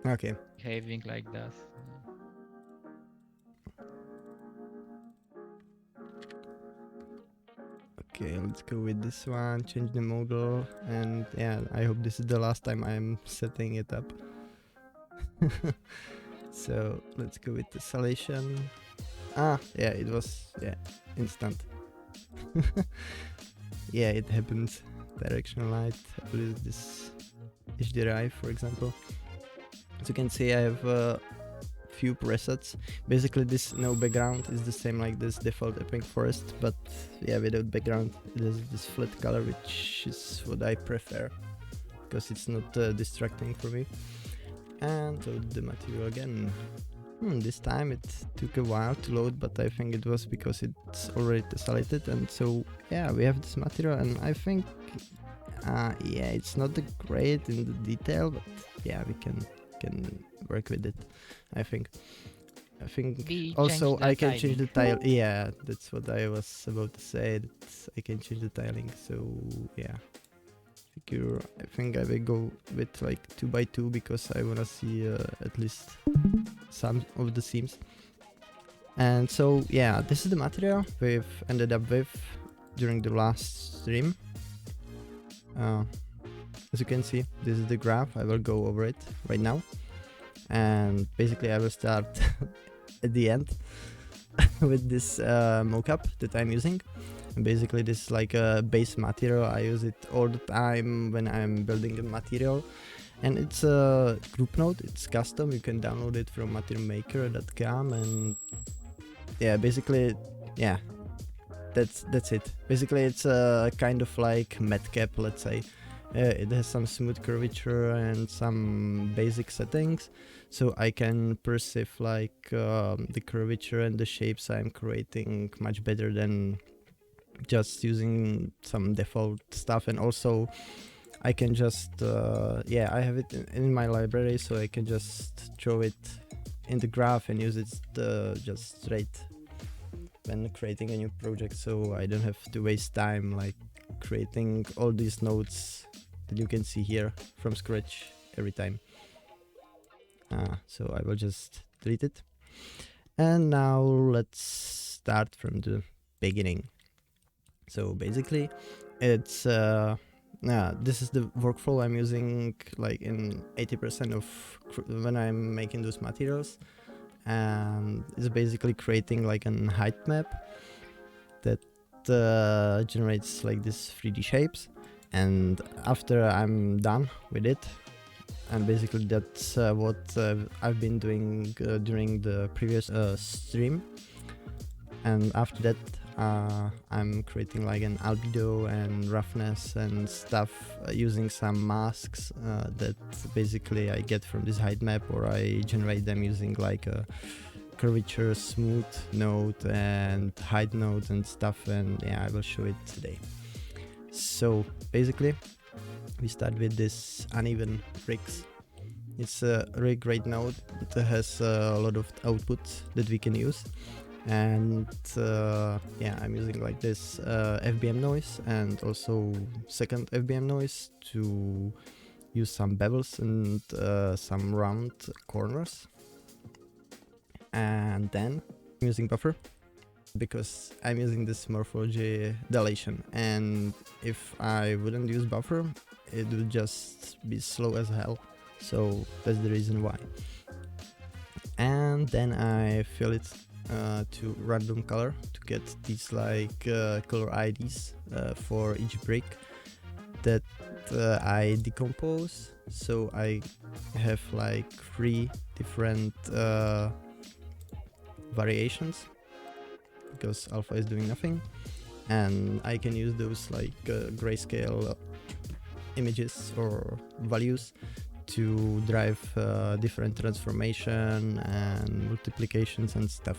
Okay. behaving like that. Okay, let's go with this one, change the model, and yeah, I hope this is the last time I'm setting it up. So let's go with the solution. Yeah, it was, yeah, instant. Yeah, it happens. Directional light, I will use this HDRI for example. As you can see, I have few presets. Basically this no background is the same like this default epic forest, but yeah, without background it has this flat color, which is what I prefer because it's not distracting for me. And load the material again. This time it took a while to load, but I think it was because it's already tessellated, and so yeah, we have this material, and I think yeah, it's not great in the detail, but yeah, we can work with it. I think We also changed the I can change the tiling. tile. Yeah, that's what I was about to say, that I can change the tiling. So yeah, I think I will go with like 2x2 because I wanna see at least some of the seams. And so yeah, this is the material we've ended up with during the last stream. As you can see, this is the graph. I will go over it right now, and basically I will start at the end with this mockup that I'm using. And basically this is like a base material. I use it all the time when I'm building a material, and it's a group node. It's custom. You can download it from materialmaker.com, and yeah, basically, yeah, that's it. Basically, it's a kind of like matcap, let's say. It has some smooth curvature and some basic settings, so I can perceive like the curvature and the shapes I'm creating much better than just using some default stuff. And also I can just yeah, I have it in my library, so I can just draw it in the graph and use it just straight when creating a new project, so I don't have to waste time like creating all these nodes that you can see here from scratch every time. So I will just delete it. And now let's start from the beginning. So basically it's this is the workflow I'm using like in 80% of when I'm making those materials, and it's basically creating like an height map that generates like these 3D shapes. And after I'm done with it, and basically that's what I've been doing during the previous stream, and after that I'm creating like an albedo and roughness and stuff using some masks that basically I get from this height map, or I generate them using like a curvature smooth node and height node and stuff, and yeah, I will show it today. So basically we start with this uneven bricks. It's a really great node. It has a lot of outputs that we can use, and yeah, I'm using like this FBM noise and also second FBM noise to use some bevels and some round corners. And then I'm using buffer because I'm using this morphology dilation, and if I wouldn't use buffer it would just be slow as hell, so that's the reason why. And then I fill it to random color to get these like color IDs for each brick that I decompose, so I have like 3 different variations because alpha is doing nothing, and I can use those like grayscale images or values to drive different transformation and multiplications and stuff.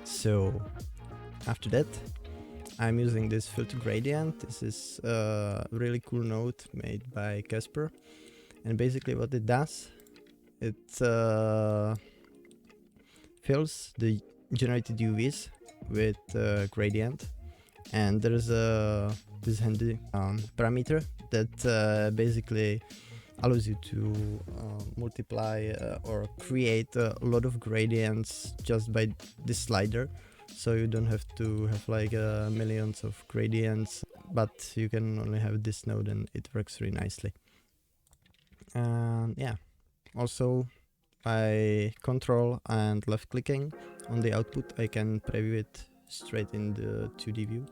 So after that I'm using this filter gradient. This is a really cool node made by Casper, and basically what it does, it fills the generated UVs with gradient, and there's this handy parameter that basically allows you to multiply or create a lot of gradients just by this slider. So you don't have to have like millions of gradients, but you can only have this node and it works really nicely. And yeah, also by control and left clicking on the output, I can preview it straight in the 2D view.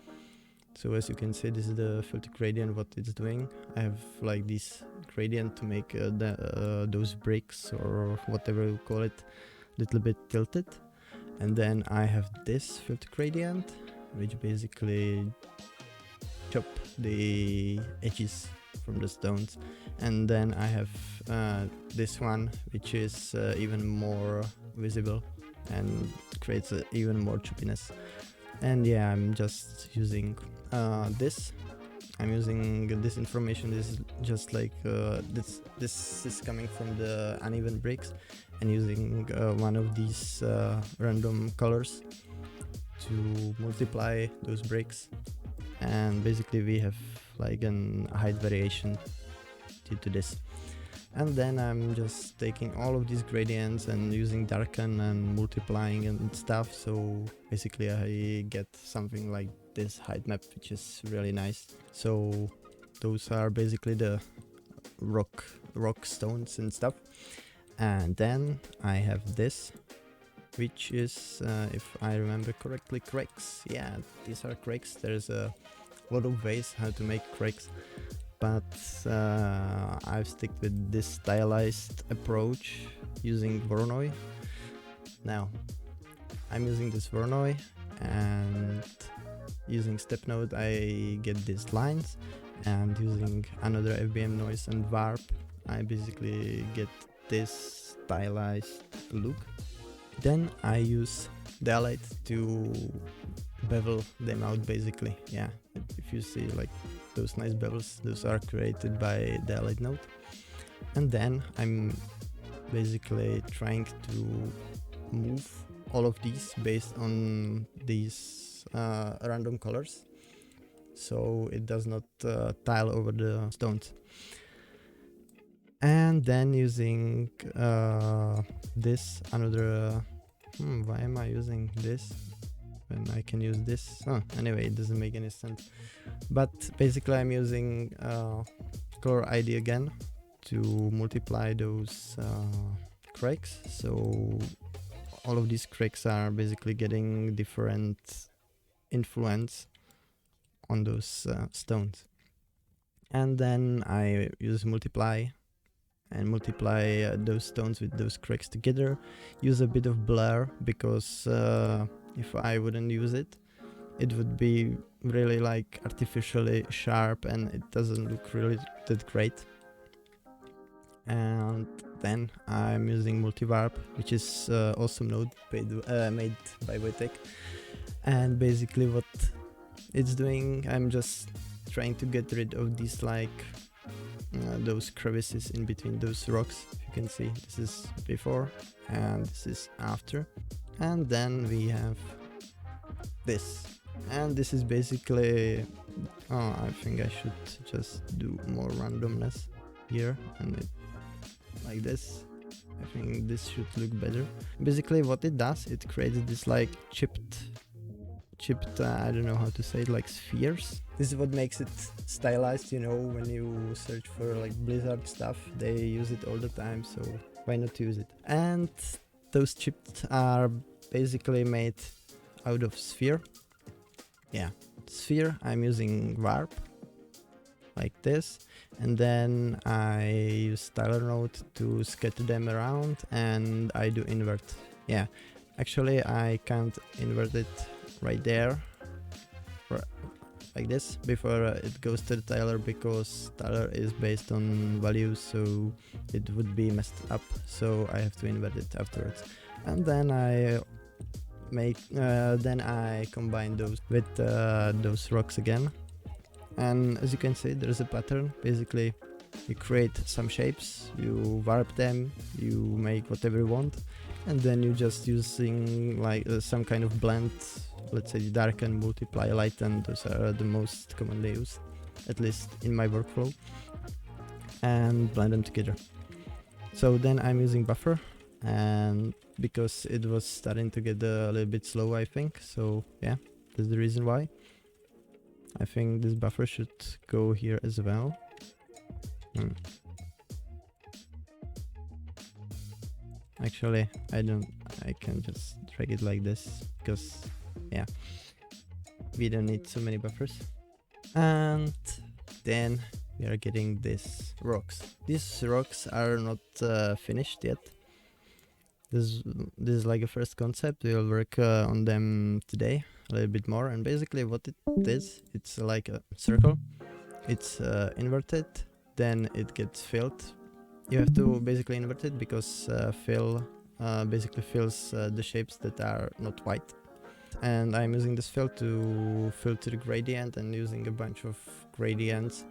So as you can see, this is the filter gradient, what it's doing. I have like this gradient to make those bricks or whatever you call it, little bit tilted. And then I have this filter gradient, which basically chop the edges from the stones. And then I have this one, which is even more visible and creates even more choppiness. And yeah, I'm just using this. I'm using this information. This is just like this is coming from the uneven bricks, and using one of these random colors to multiply those bricks. And basically we have like an height variation due to this. And then I'm just taking all of these gradients and using darken and multiplying and stuff. So basically I get something like this height map, which is really nice. So those are basically the rock stones and stuff. And then I have this, which is, if I remember correctly, cracks. Yeah, these are cracks. There's a lot of ways how to make cracks, but I've stick with this stylized approach using Voronoi. Now I'm using this Voronoi, and using step node I get these lines, and using another FBM noise and warp I basically get this stylized look. Then I use daylight to bevel them out basically. Yeah, if you see like those nice bevels, those are created by daylight node. And then I'm basically trying to move all of these based on these random colors, so it does not tile over the stones. And then using this another why am I using this when I can use this? Anyway, it doesn't make any sense. But basically I'm using color ID again to multiply those cracks. So all of these cracks are basically getting different influence on those stones. And then I use multiply and multiply those stones with those cracks together. Use a bit of blur, because if I wouldn't use it, it would be really like artificially sharp and it doesn't look really that great. And then I'm using multiwarp, which is awesome node made by Wojtek. And basically what it's doing, I'm just trying to get rid of these like those crevices in between those rocks. If you can see, this is before and this is after. And then we have this, and this is basically I think I should just do more randomness here, and it like this. I think this should look better. Basically what it does, it creates this like chipped I don't know how to say it, like spheres. This is what makes it stylized, you know, when you search for like Blizzard stuff, they use it all the time, so why not use it? And those chips are basically made out of sphere. Yeah, sphere. I'm using warp like this, and then I use styler node to scatter them around, and I do invert. Yeah, actually I can't invert it right there like this before it goes to the tiler, because tiler is based on values, so it would be messed up, so I have to invert it afterwards. And then I combine those with those rocks again, and as you can see, there's a pattern. Basically you create some shapes, you warp them, you make whatever you want, and then you just using like some kind of blend, let's say darken, multiply, lighten. Those are the most commonly used, at least in my workflow. and blend them together. So then I'm using buffer, and because it was starting to get a little bit slow, I think. So yeah, that's the reason why. I think this buffer should go here as well. Actually, I can just drag it like this, because yeah, we don't need so many buffers. And then we are getting these rocks. These rocks are not finished yet. This is like a first concept. We'll work on them today a little bit more. And basically what it is, it's like a circle. It's inverted, then it gets filled. You have to basically invert it because fill basically fills the shapes that are not white. And I'm using this fill to filter the gradient, and using a bunch of gradients.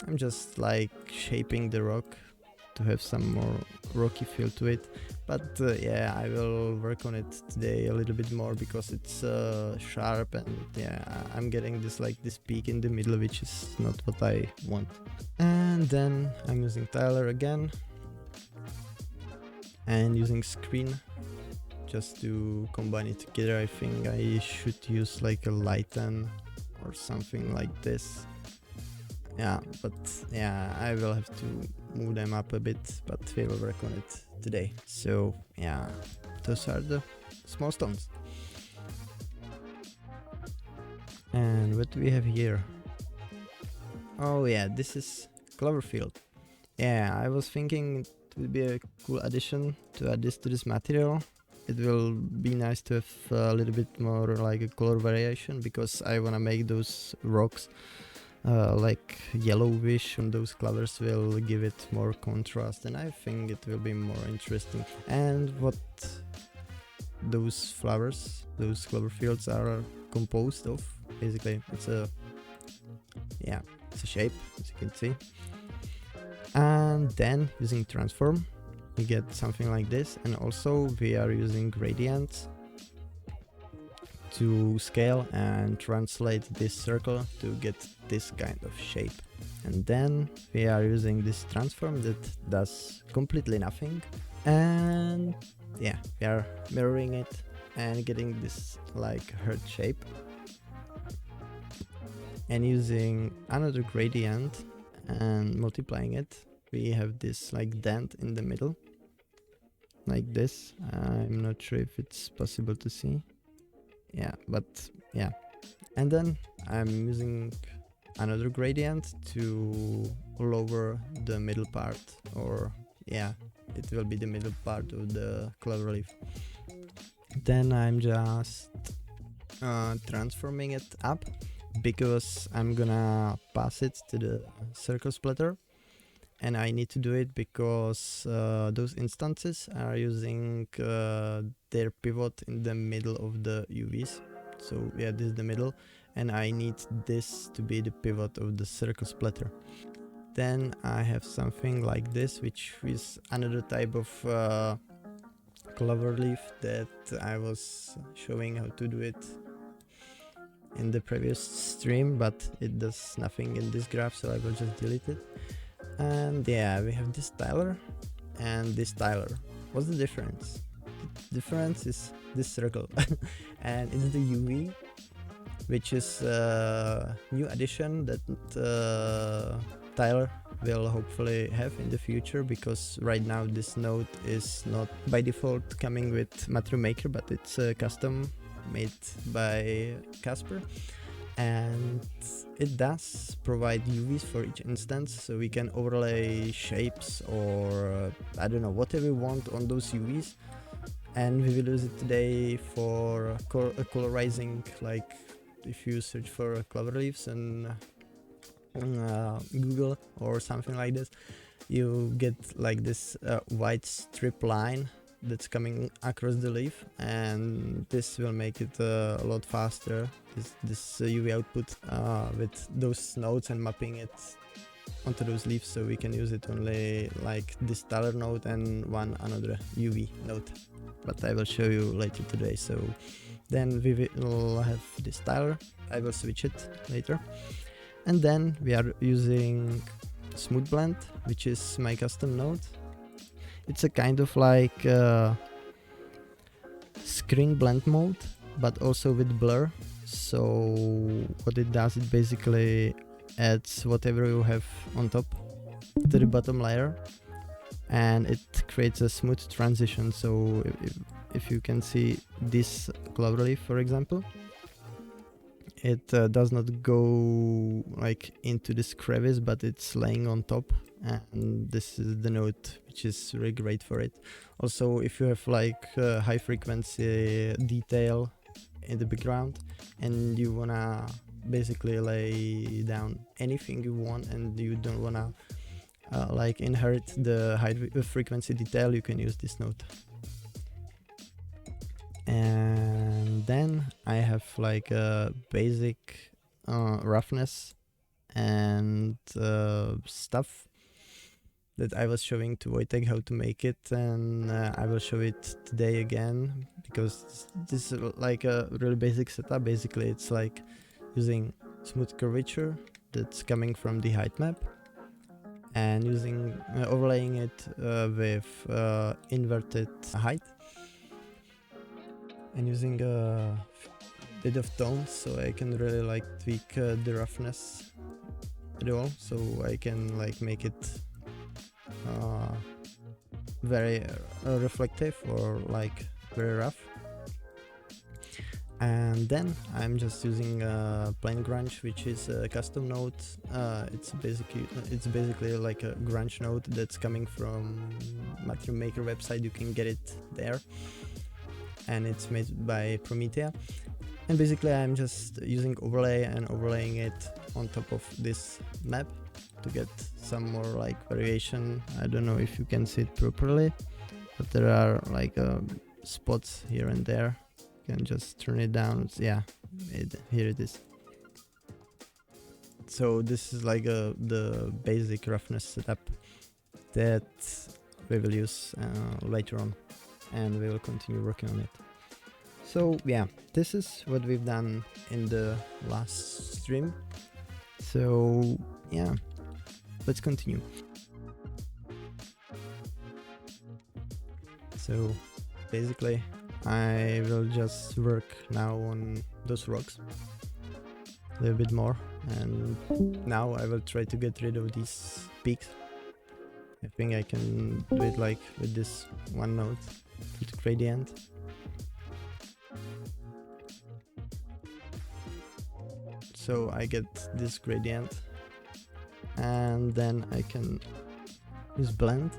I'm just like shaping the rock to have some more rocky feel to it. But yeah, I will work on it today a little bit more because it's sharp, and yeah, I'm getting this like this peak in the middle, which is not what I want. And then I'm using Tyler again and using screen just to combine it together. I think I should use like a lighten or something like this. Yeah, but yeah, I will have to move them up a bit, but we will work on it today. So yeah, those are the small stones. And what do we have here? Oh yeah, this is Cloverfield. Yeah, I was thinking it would be a cool addition to add this to this material. It will be nice to have a little bit more like a color variation, because I wanna make those rocks like yellowish, and those clovers will give it more contrast, and I think it will be more interesting. And what those flowers, those clover fields are composed of, basically it's a shape, as you can see. And then using transform we get something like this, and also we are using gradients to scale and translate this circle to get this kind of shape. And then we are using this transform that does completely nothing, and yeah, we are mirroring it and getting this like heart shape. And using another gradient and multiplying it, we have this like dent in the middle, like this. I'm not sure if it's possible to see. Yeah, but yeah. And then I'm using another gradient to lower the middle part, or yeah, it will be the middle part of the clover leaf. Then I'm just transforming it up, because I'm gonna pass it to the circle splitter, and I need to do it because those instances are using their pivot in the middle of the UVs. So yeah, this is the middle, and I need this to be the pivot of the circle splitter. Then I have something like this, which is another type of clover leaf that I was showing how to do it in the previous stream, but it does nothing in this graph, so I will just delete it. And yeah, we have this tiler and this tiler. What's the difference? The difference is this circle and it's the UV, which is a new addition that Tyler will hopefully have in the future, because right now this node is not by default coming with Material Maker, but it's custom made by Casper, and it does provide UVs for each instance, so we can overlay shapes or I don't know, whatever we want on those UVs. And we will use it today for colorizing, like if you search for clover leaves on Google or something like this, you get like this white strip line that's coming across the leaf, and this will make it a lot faster, this UV output with those nodes, and mapping it onto those leaves, so we can use it only like this Tyler node and one another UV node, but I will show you later today. So then we will have this Tyler, I will switch it later. And then we are using smooth blend, which is my custom node. It's a kind of like screen blend mode, but also with blur. So what it does, it basically adds whatever you have on top to the bottom layer, and it creates a smooth transition. So if you can see this cloverleaf, for example, it does not go like into this crevice, but it's laying on top, and this is the node which is really great for it. Also, if you have like high frequency detail in the background and you wanna basically lay down anything you want and you don't wanna like inherit the high frequency detail, you can use this node. And then I have like a basic roughness and stuff that I was showing to Wojtek how to make it, and I will show it today again, because this is like a really basic setup. Basically it's like using smooth curvature that's coming from the height map and using overlaying it with inverted height, and using a bit of tones, so I can really like tweak the roughness at all, so I can like make it very reflective or like very rough. And then I'm just using plain grunge, which is a custom node. It's basically like a grunge node that's coming from Material Maker website. You can get it there, and it's made by Promethea. And basically I'm just using overlay and overlaying it on top of this map to get some more like variation. I don't know if you can see it properly, but there are like spots here and there. You can just turn it down. Yeah, here it is. So this is like the basic roughness setup that we will use later on, and we will continue working on it. So yeah, this is what we've done in the last stream. So yeah, let's continue. So basically I will just work now on those rocks a little bit more, and now I will try to get rid of these peaks. I think I can do it like with this one node with gradient. So I get this gradient, and then I can use blend.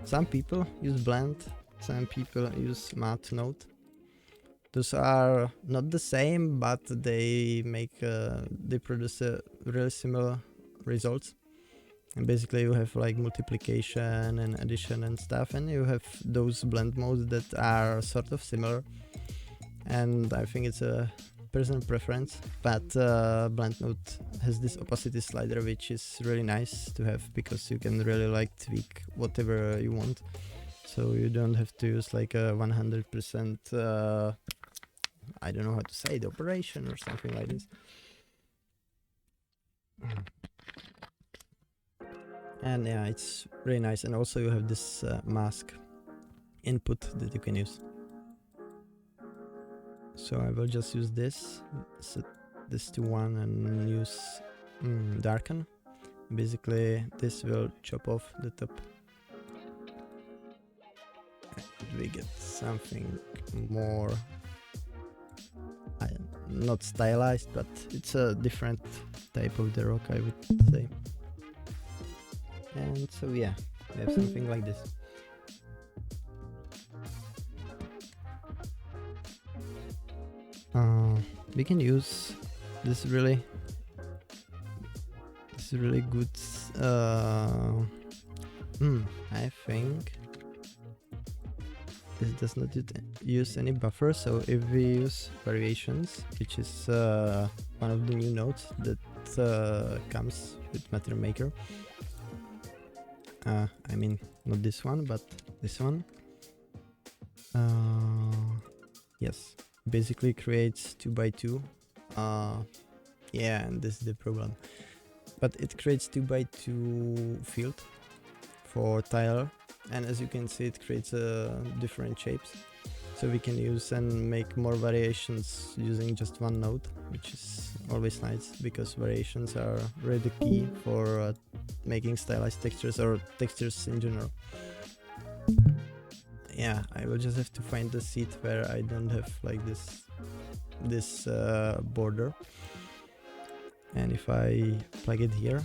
Some people use blend, some people use matte node. Those are not the same, but they produce a really similar results. And basically you have like multiplication and addition and stuff, and you have those blend modes that are sort of similar. And I think it's a personal preference, but blend node has this opacity slider, which is really nice to have, because you can really like tweak whatever you want, so you don't have to use like a 100% I don't know how to say, the operation or something like this. And yeah, it's really nice. And also you have this mask input that you can use. So I will just use this, set this to 1 and use darken. Basically this will chop off the top. And we get something more, not stylized, but it's a different type of the rock, I would say. And so yeah, we have something like this. We can use this really good I think this does not use any buffer, so if we use variations, which is one of the new nodes that comes with Material Maker, I mean not this one but this one, yes, basically creates 2x2. Yeah, and this is the problem. but it creates 2x2 field for tile, and as you can see it creates different shapes, so we can use and make more variations using just one node, which is always nice because variations are really the key for making stylized textures or textures in general. Yeah, I will just have to find the seat where I don't have like this border, and if I plug it here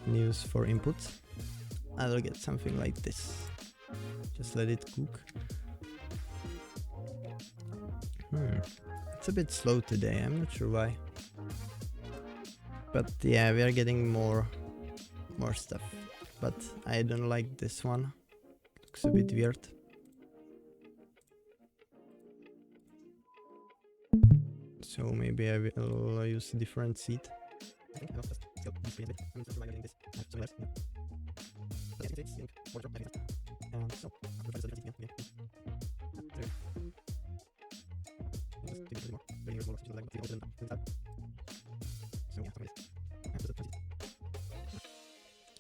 and use for inputs, I will get something like this. Just let it cook. It's a bit slow today, I'm not sure why. But yeah, we are getting more stuff. But I don't like this one. Looks a bit weird. So maybe I will use a different seat.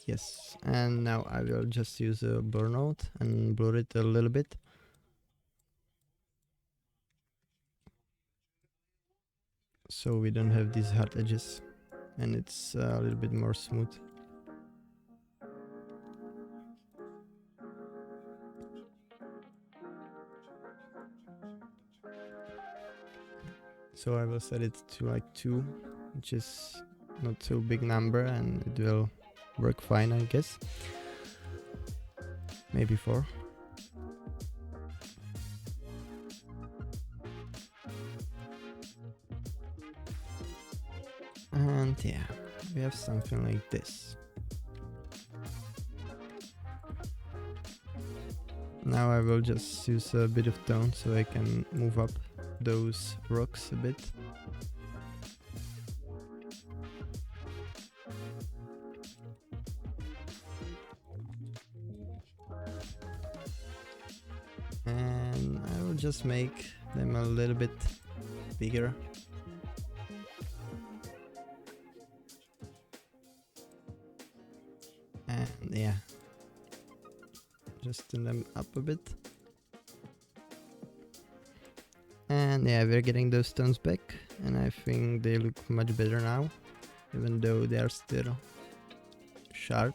Yes, and now I will just use a blur node and blur it a little bit. So we don't have these hard edges and it's a little bit more smooth. So I will set it to like 2, which is not so big number, and it will work fine, I guess. Maybe 4. And yeah, we have something like this. Now I will just use a bit of tone so I can move up those rocks a bit. And I will just make them a little bit bigger. And yeah, just turn them up a bit. And yeah, we're getting those tones back, and I think they look much better now, even though they are still sharp.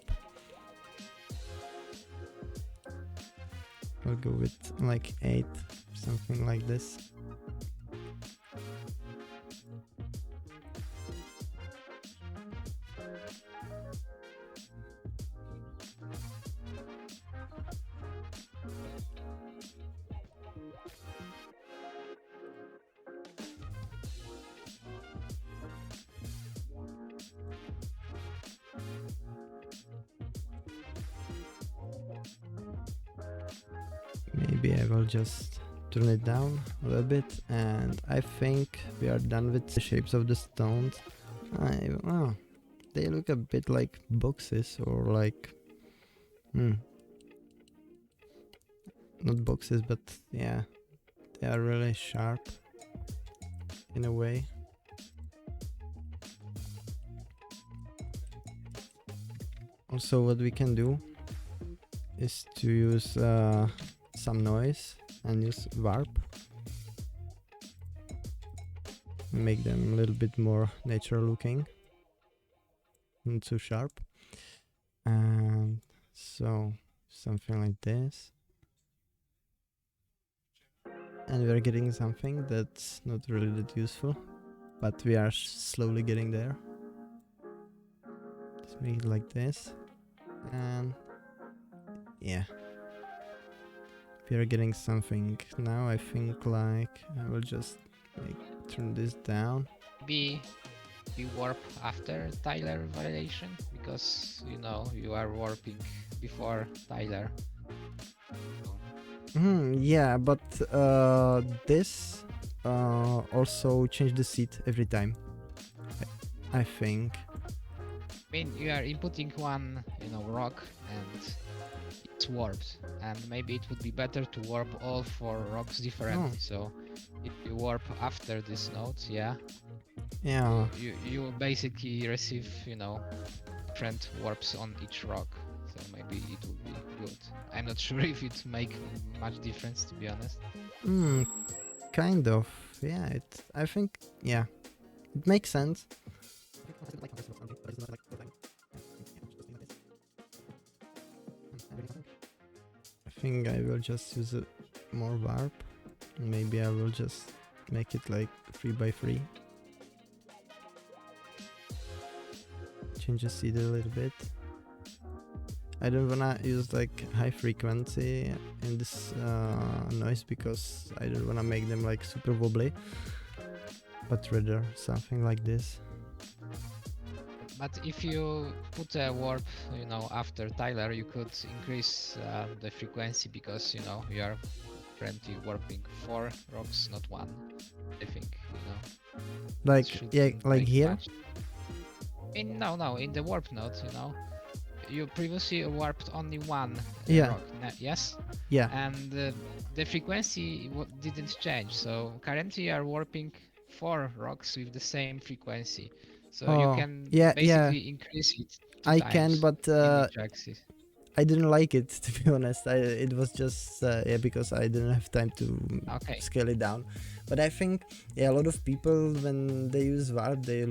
I'll go with like 8, something like this. Maybe I will just turn it down a little bit, and I think we are done with the shapes of the stones. They look a bit like boxes, or like not boxes, but yeah, they are really sharp in a way. Also, what we can do is to use some noise and use warp, make them a little bit more natural looking, not too sharp. And so something like this, and we're getting something that's not really that useful, but we are slowly getting there. Just make it like this, and yeah, we are getting something now. I think like I will just turn this down. Maybe we warp after Tyler validation, because you know you are warping before Tyler. Yeah, but this also change the seed every time, I think. I mean, you are inputting one, rock, and it's warped, and maybe it would be better to warp all 4 rocks differently. So if you warp after this node, yeah. Yeah. You basically receive, you know, different warps on each rock. So maybe it would be good. I'm not sure if it make much difference, to be honest. Hmm. Kind of. Yeah. I think. Yeah. It makes sense. I think I will just use a more warp. Maybe I will just make it like 3x3. Change the seed a little bit. I don't wanna use like high frequency in this noise because I don't wanna make them like super wobbly, but rather something like this. But if you put a warp, you know, after Tyler, you could increase the frequency because, you know, you are currently warping 4 rocks, not 1. I think, you know, it Like yeah, shouldn't like make here. much. No, in the warp node, you know, you previously warped only 1 Yeah, rock, yes? yeah. And the frequency didn't change. So currently you are warping 4 rocks with the same frequency. So you Oh, can yeah, yeah. basically increase it 2 I can, times but in each axis. I didn't like it to be honest. It was just yeah, because I didn't have time to Okay. scale it down. But I think yeah, a lot of people when they use warp they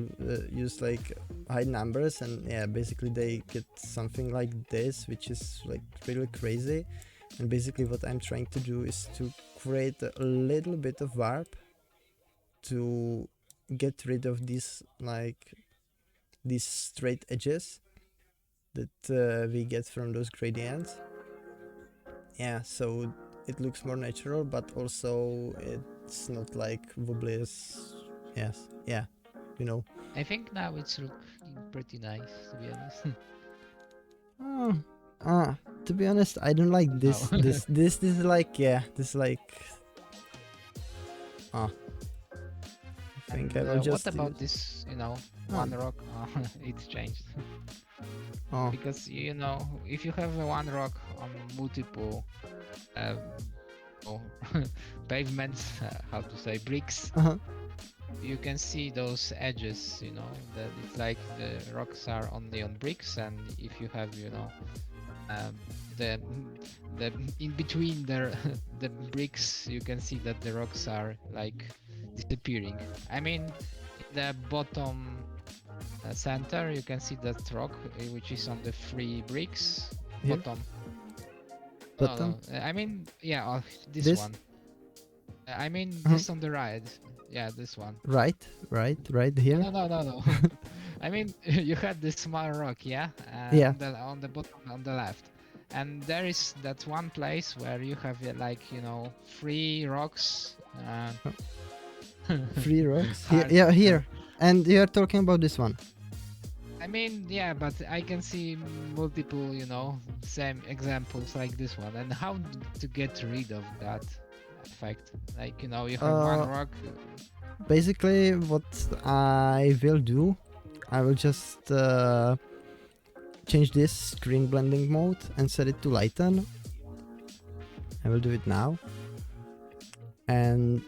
use like high numbers, and yeah, basically they get something like this, which is like really crazy. And basically what I'm trying to do is to create a little bit of warp to get rid of these straight edges that we get from those gradients. Yeah, so it looks more natural, but also it's not like wobbly as yes, yeah, you know. I think now it's looking pretty nice, to be honest. Oh, to be honest, I don't like No. this is like yeah, this is like I think I And will what just about use this, you know, oh, 1 rock? It changed. oh Because, you know, if you have 1 rock on multiple um, oh, pavements, how to say, bricks, uh-huh. you can see those edges, you know, that it's like the rocks are only on bricks, and if you have, you know, um, the the in between the the bricks, you can see that the rocks are like disappearing. I mean, in the bottom center, you can see that rock which is on the 3 bricks. Here Bottom. button I mean, yeah, this this one. I mean, uh-huh. this on the right. Yeah, this one. right here. No. I mean, you had this small rock, yeah, Yeah. on the bottom on the left, and there is that one place where you have like, you know, 3 rocks. Three rocks here, Hard. yeah, here. And you are talking about this one. I mean, yeah, but I can see multiple, you know, same examples like this one, and how to get rid of that effect. Like, you know, you have 1 rock. Basically what I will do, I will just change this screen blending mode and set it to lighten. I will do it now, and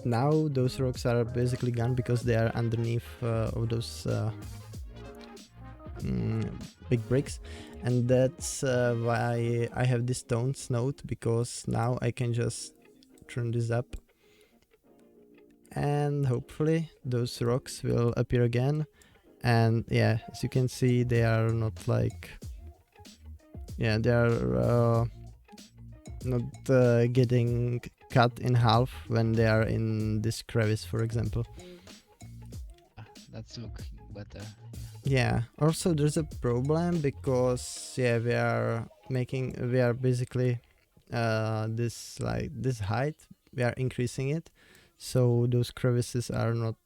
now those rocks are basically gone because they are underneath of those big bricks, and that's why I have this tones node, because now I can just turn this up and hopefully those rocks will appear again. And yeah, as you can see, they are not like yeah, they are not getting cut in half when they are in this crevice, for example. That's looking better. Yeah, also there's a problem because yeah, we are basically this height, we are increasing it, so those crevices are not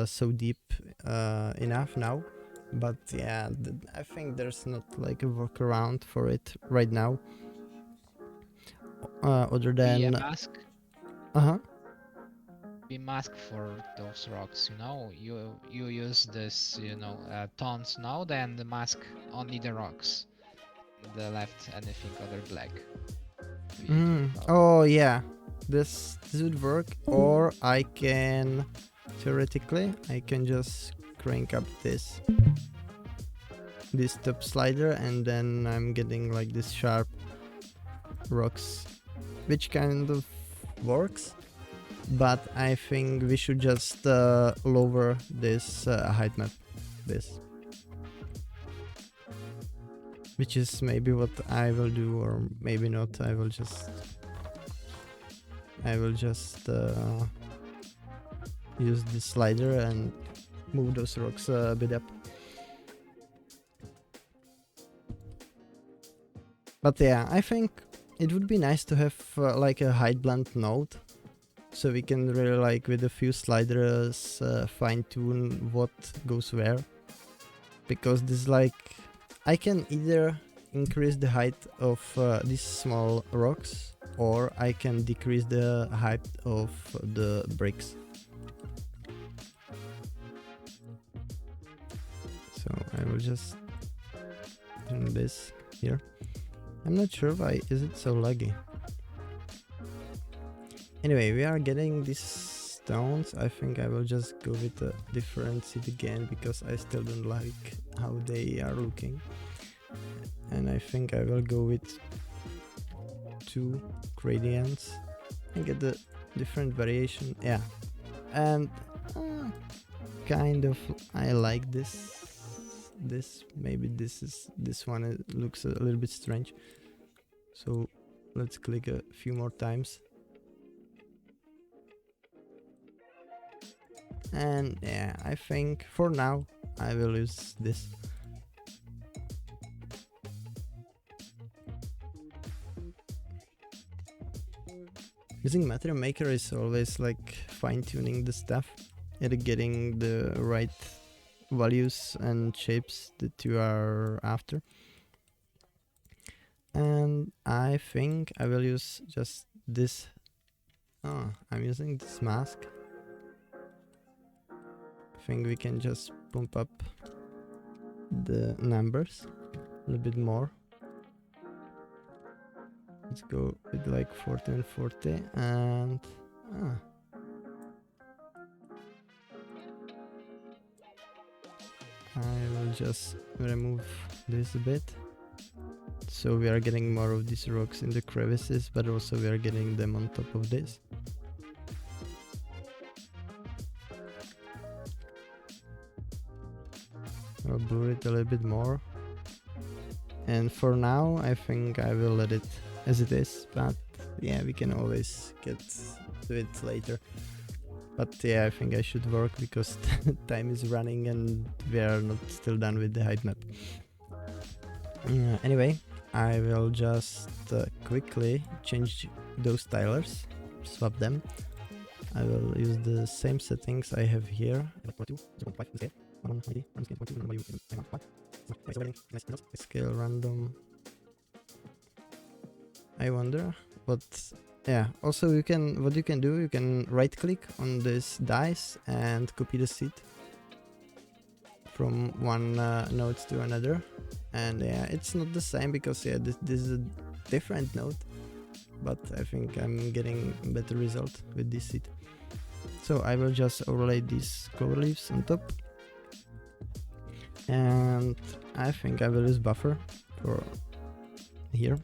so deep enough now. But yeah, I think there's not like a workaround for it right now, other We than mask uh-huh. we mask for those rocks, you know. You use this, you know, tones node and mask only the rocks. The left anything other black. Oh yeah, this would work. Or I can theoretically I can just crank up this top slider, and then I'm getting like this sharp rocks, which kind of works, but I think we should just lower this height map, this, which is maybe what I will do, or maybe not. I will just use the slider and move those rocks a bit up. But yeah, I think it would be nice to have like a height blend node, so we can really like with a few sliders fine tune what goes where, because this like I can either increase the height of these small rocks, or I can decrease the height of the bricks. So I will just do this here. I'm not sure why is it so laggy. Anyway, we are getting these stones. I think I will just go with a different seed again, because I still don't like how they are looking. And I think I will go with 2 gradients and get the different variation. Yeah, and kind of I like this. Maybe this one looks a little bit strange. So let's click a few more times. And yeah, I think for now I will use this. Using Material Maker is always like fine-tuning the stuff and getting the right values and shapes that you are after. And I think I will use just this. Oh, I'm using this mask. I think we can just pump up the numbers a little bit more. Let's go with like 40 and 40, and I will just remove this a bit. So we are getting more of these rocks in the crevices, but also we are getting them on top of this. I'll blur it a little bit more. And for now, I think I will let it as it is, but yeah, we can always get to it later. But yeah, I think I should work because time is running and we are not still done with the height map. Anyway, I will just quickly change those tilers, swap them. I will use the same settings I have here. Scale random. I wonder what. Yeah, also you can, what you can do, you can right click on this dice and copy the seed from one node to another. And yeah, it's not the same because yeah, this is a different node, but I think I'm getting a better result with this seed. So I will just overlay these clover leaves on top, and I think I will use buffer for here,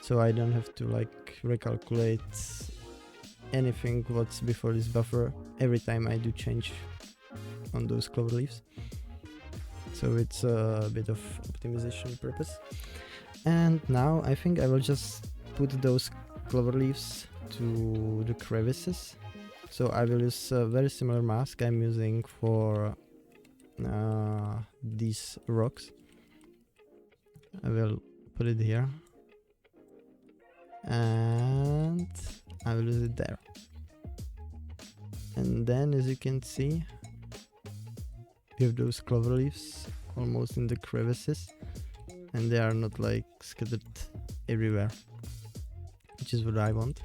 so I don't have to like recalculate anything what's before this buffer every time I do change on those clover leaves. So it's a bit of optimization purpose. And now I think I will just put those clover leaves to the crevices. So I will use a very similar mask I'm using for these rocks. I will put it here and I will use it there. And then, as you can see, we have those clover leaves almost in the crevices, and they are not like scattered everywhere, which is what I want.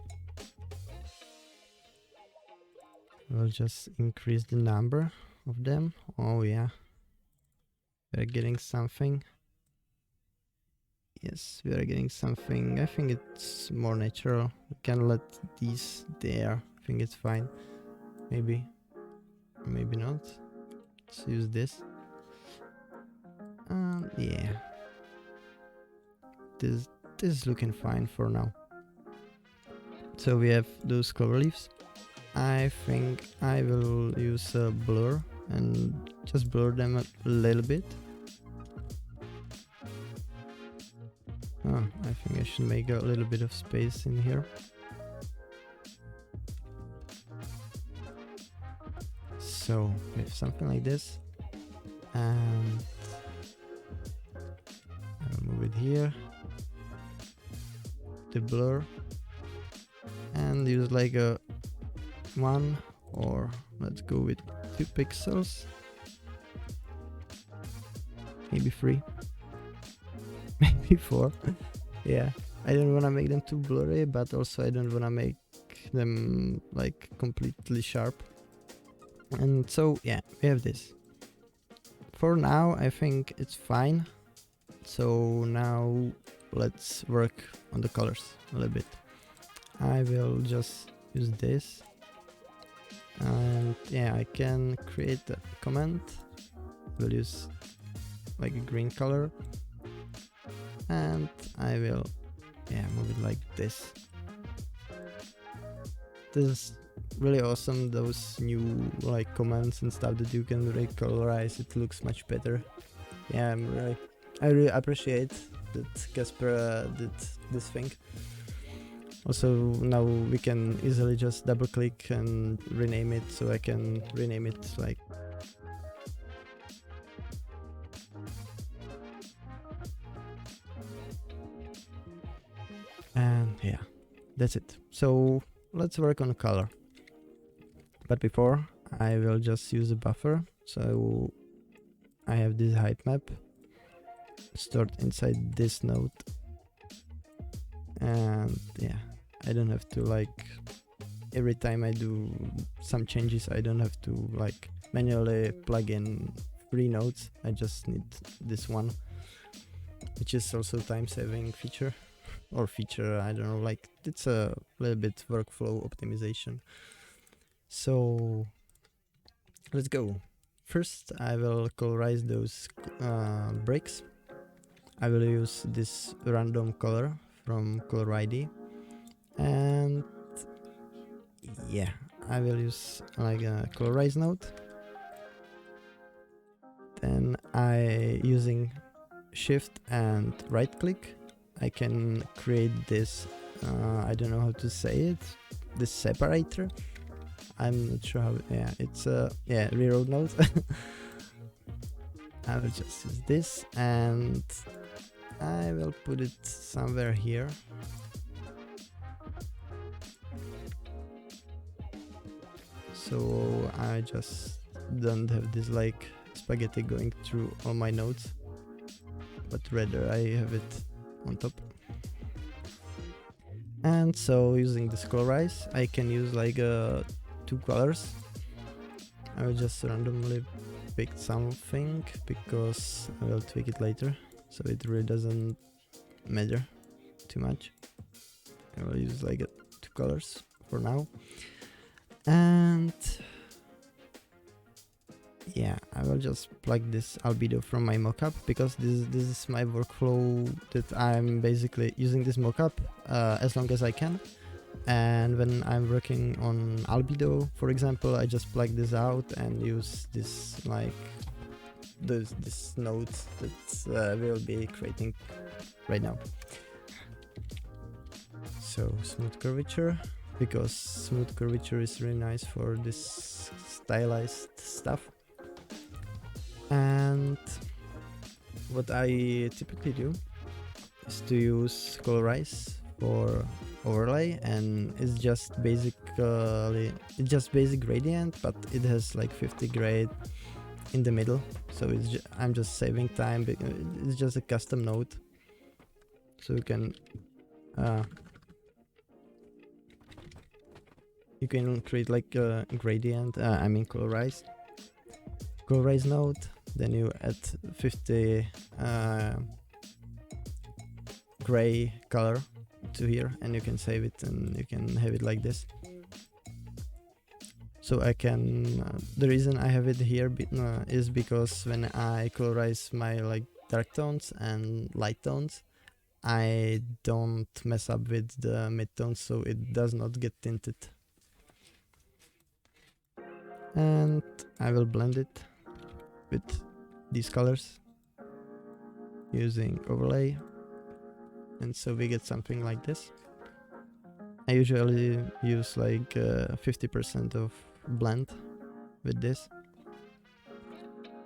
I'll just increase the number of them. Oh yeah, we're getting something. Yes, we are getting something. I think it's more natural. We can let these there. I think it's fine. Maybe. maybe not. Let's use this. Yeah, this is looking fine for now. So we have those clover leaves. I think I will use a blur and just blur them a little bit. I think I should make a little bit of space in here. So we have something like this, and I'll move it here, the blur, and use like a 1, or let's go with 2 pixels, maybe 3, maybe 4. Yeah, I don't want to make them too blurry, but also I don't want to make them like completely sharp. And so yeah, we have this. For now I think it's fine. So now let's work on the colors a little bit. I will just use this, and yeah, I can create a comment. We'll use like a green color, and I will move it like this. This is really awesome, those new like comments and stuff that you can recolorize. It looks much better. Yeah, I really appreciate that Casper did this thing. Also, now we can easily just double click and rename it, so I can rename it like and yeah, that's it. So let's work on color. But before, I will just use a buffer. So I have this height map stored inside this node, and yeah, I don't have to like every time I do some changes, I don't have to like manually plug in 3 nodes. I just need this one, which is also time-saving feature, or feature, I don't know, like it's a little bit workflow optimization. So let's go. First I will colorize those bricks. I will use this random color from color ID, and yeah, I will use like a colorize node. Then using shift and right click, I can create this I don't know how to say it, this separator. I'm not sure how. Yeah, it's a reroad node. I will just use this, and I will put it somewhere here. So I just don't have this like spaghetti going through all my nodes, but rather I have it on top. And so using this colorize, I can use like 2 colors. I will just randomly pick something because I will tweak it later, so it really doesn't matter too much. I will use like 2 colors for now, and yeah, I will just plug this albedo from my mockup, because this is my workflow, that I'm basically using this mockup as long as I can. And when I'm working on albedo, for example, I just plug this out and use this like this node that we'll be creating right now. So smooth curvature, because smooth curvature is really nice for this stylized stuff. And what I typically do is to use colorize for overlay, and it's just basic gradient, but it has like 50 grade in the middle, so I'm just saving time. It's just a custom node, so you can create like a gradient, colorize node, then you add 50 gray color to here, and you can save it, and you can have it like this. So I can the reason I have it here is because when I colorize my like dark tones and light tones, I don't mess up with the midtones, so it does not get tinted. And I will blend it with these colors using overlay, and so we get something like this. I usually use like 50% of blend with this,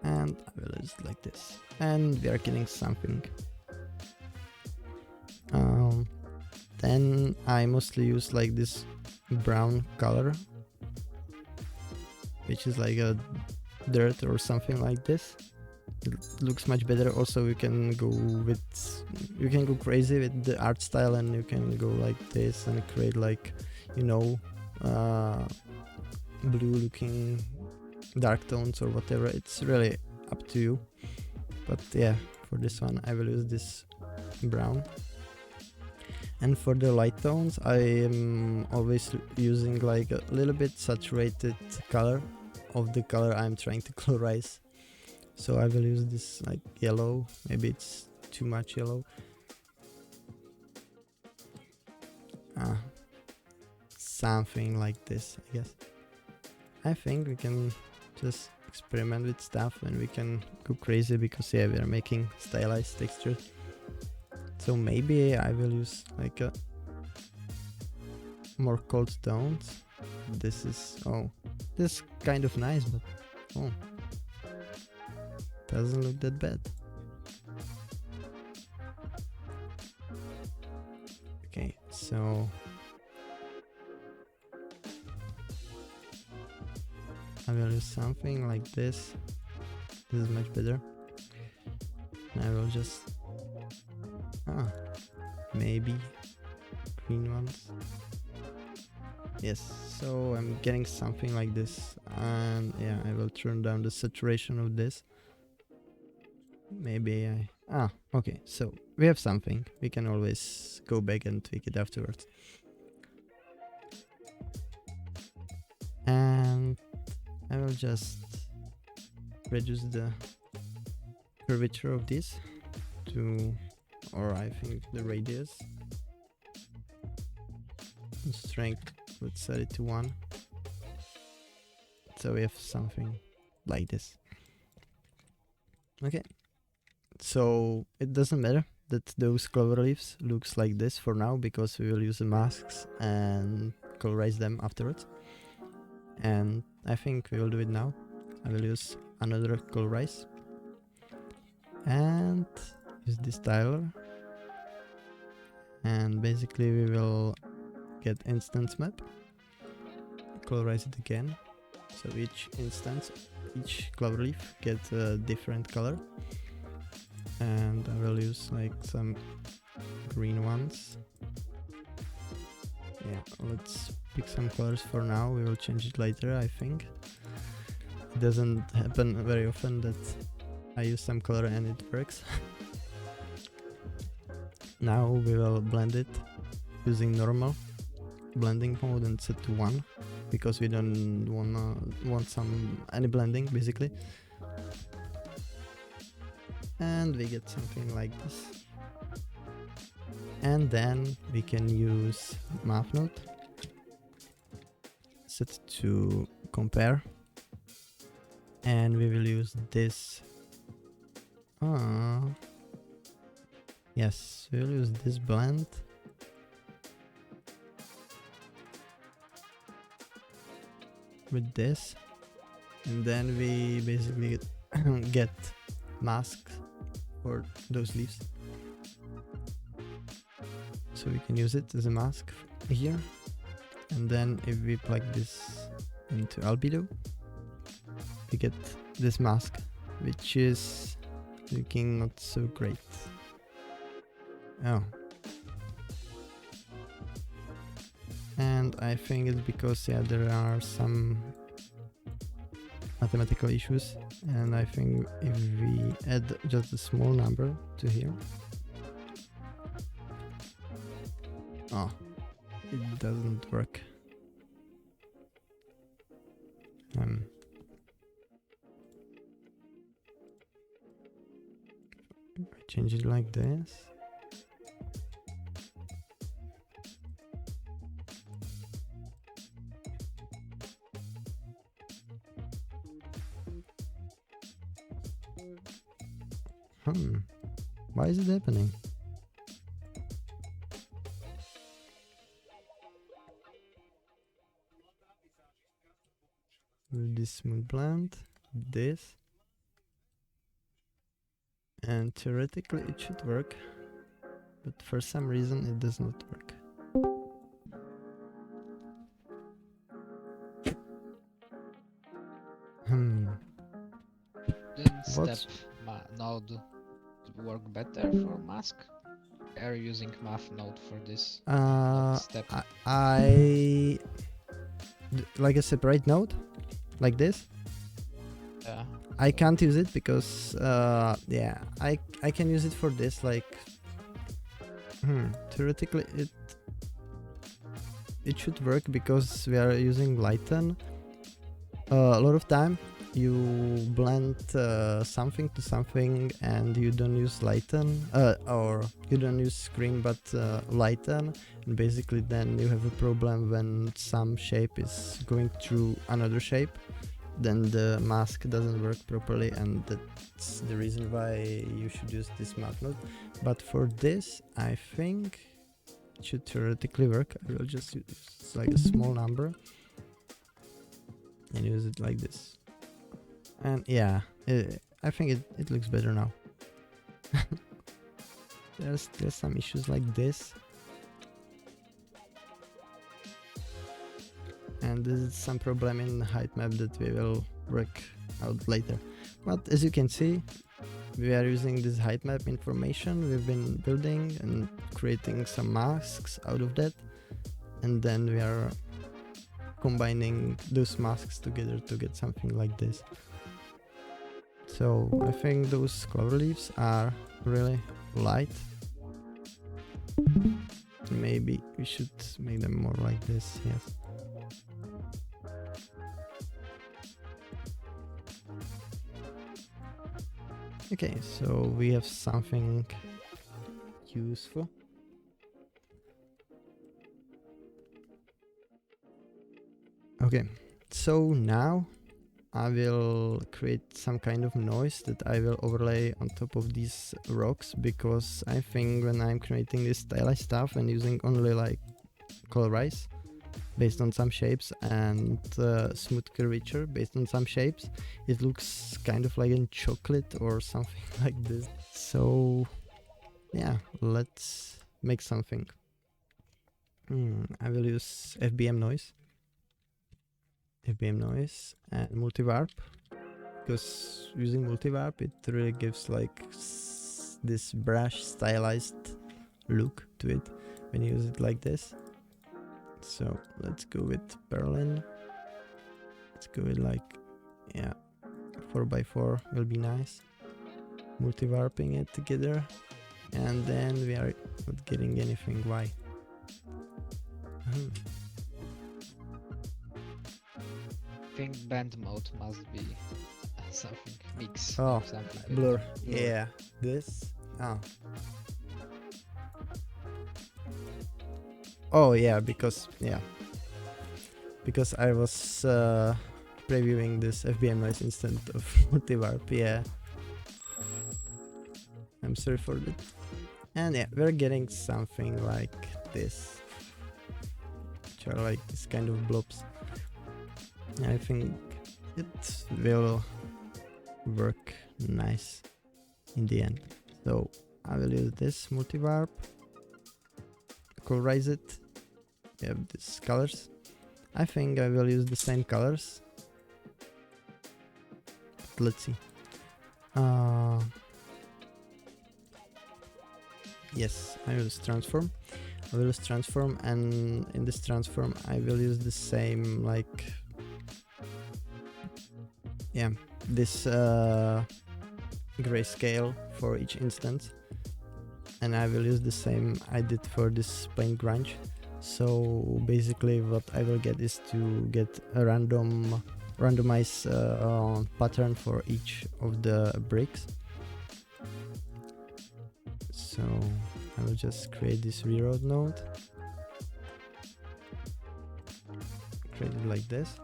and I will use it like this, and we are getting something. Then I mostly use like this brown color, which is like a dirt or something like this. It looks much better. Also, you can go crazy with the art style, and you can go like this and create like, you know, blue looking dark tones or whatever. It's really up to you. But yeah, for this one I will use this brown. And for the light tones, I am always using like a little bit saturated color of the color I'm trying to colorize. So I will use this like yellow. Maybe it's too much yellow. Something like this, I guess. I think we can just experiment with stuff and we can go crazy because yeah, we are making stylized textures. So maybe I will use like a more cold tones. This is this is kind of nice, but doesn't look that bad. Okay, so I will use something like this. This is much better. And I will just maybe green ones. Yes, so I'm getting something like this, and yeah, I will turn down the saturation of this. Maybe okay, so we have something. We can always go back and tweak it afterwards. And I will just reduce the curvature of this to, or I think the radius. And strength, let's set it to 1. So we have something like this. Okay. So it doesn't matter that those clover leaves looks like this for now, because we will use the masks and colorize them afterwards. And I think we will do it now. I will use another colorize and use this tiler, and basically we will get instance map, colorize it again, so each instance, each clover leaf gets a different color, and I will use like some green ones. Yeah, let's pick some colors for now. We will change it later, I think. It doesn't happen very often that I use some color and it works. Now we will blend it using normal blending mode and set to 1, because we don't want any blending basically. And we get something like this. And then we can use math node, set to compare, and we will use this. Yes, we will use this blend. With this, and then we basically get masks for those leaves, so we can use it as a mask here. And then if we plug this into albedo, we get this mask, which is looking not so great. And I think it's because there are some mathematical issues, and I think if we add just a small number to here, it doesn't work. Change it like this. Why is it happening? This smooth blend, this, and theoretically it should work, but for some reason it does not work. Then step node work better for mask? Are you using math node for this step? Like a separate node, like this. Yeah. I can't use it because yeah, I can use it for this. Like theoretically it should work because we are using lighten. A lot of time you blend something to something and you don't use lighten or you don't use screen but lighten, and basically then you have a problem when some shape is going through another shape, then the mask doesn't work properly, and that's the reason why you should use this math node. But for this I think it should theoretically work. I will just use like a small number and use it like this, and yeah, I think it looks better now. There's some issues like this, and this is some problem in height map that we will work out later. But as you can see, we are using this height map information we've been building and creating some masks out of that, and then we are combining those masks together to get something like this. So I think those clover leaves are really light. Maybe we should make them more like this, yes. Okay, so we have something useful. Okay, so now I will create some kind of noise that I will overlay on top of these rocks, because I think when I'm creating this stylized stuff and using only like colorize based on some shapes and smooth curvature based on some shapes, it looks kind of like in chocolate or something like this. So yeah, let's make something. I will use FBM noise and multivarp, because using multivarp it really gives like this brush stylized look to it when you use it like this. So let's go with Berlin. Let's go with like, yeah, 4x4 will be nice. Multivarping it together, and then we are not getting anything. Why? I think band mode must be something mix. Oh, something blur. Yeah, this. Oh yeah, because I was previewing this FBM noise instead of multivarp. Yeah, I'm sorry for that. And yeah, we're getting something like this, which are like this kind of blobs. I think it will work nice in the end. So I will use this multivarp, colorize it. We have these colors. I think I will use the same colors. But let's see. Yes, I will use transform. And in this transform I will use the same like this grayscale for each instance, and I will use the same I did for this plain grunge. So basically what I will get is to get a random randomize pattern for each of the bricks. So I will just create this reroute node, create it like this,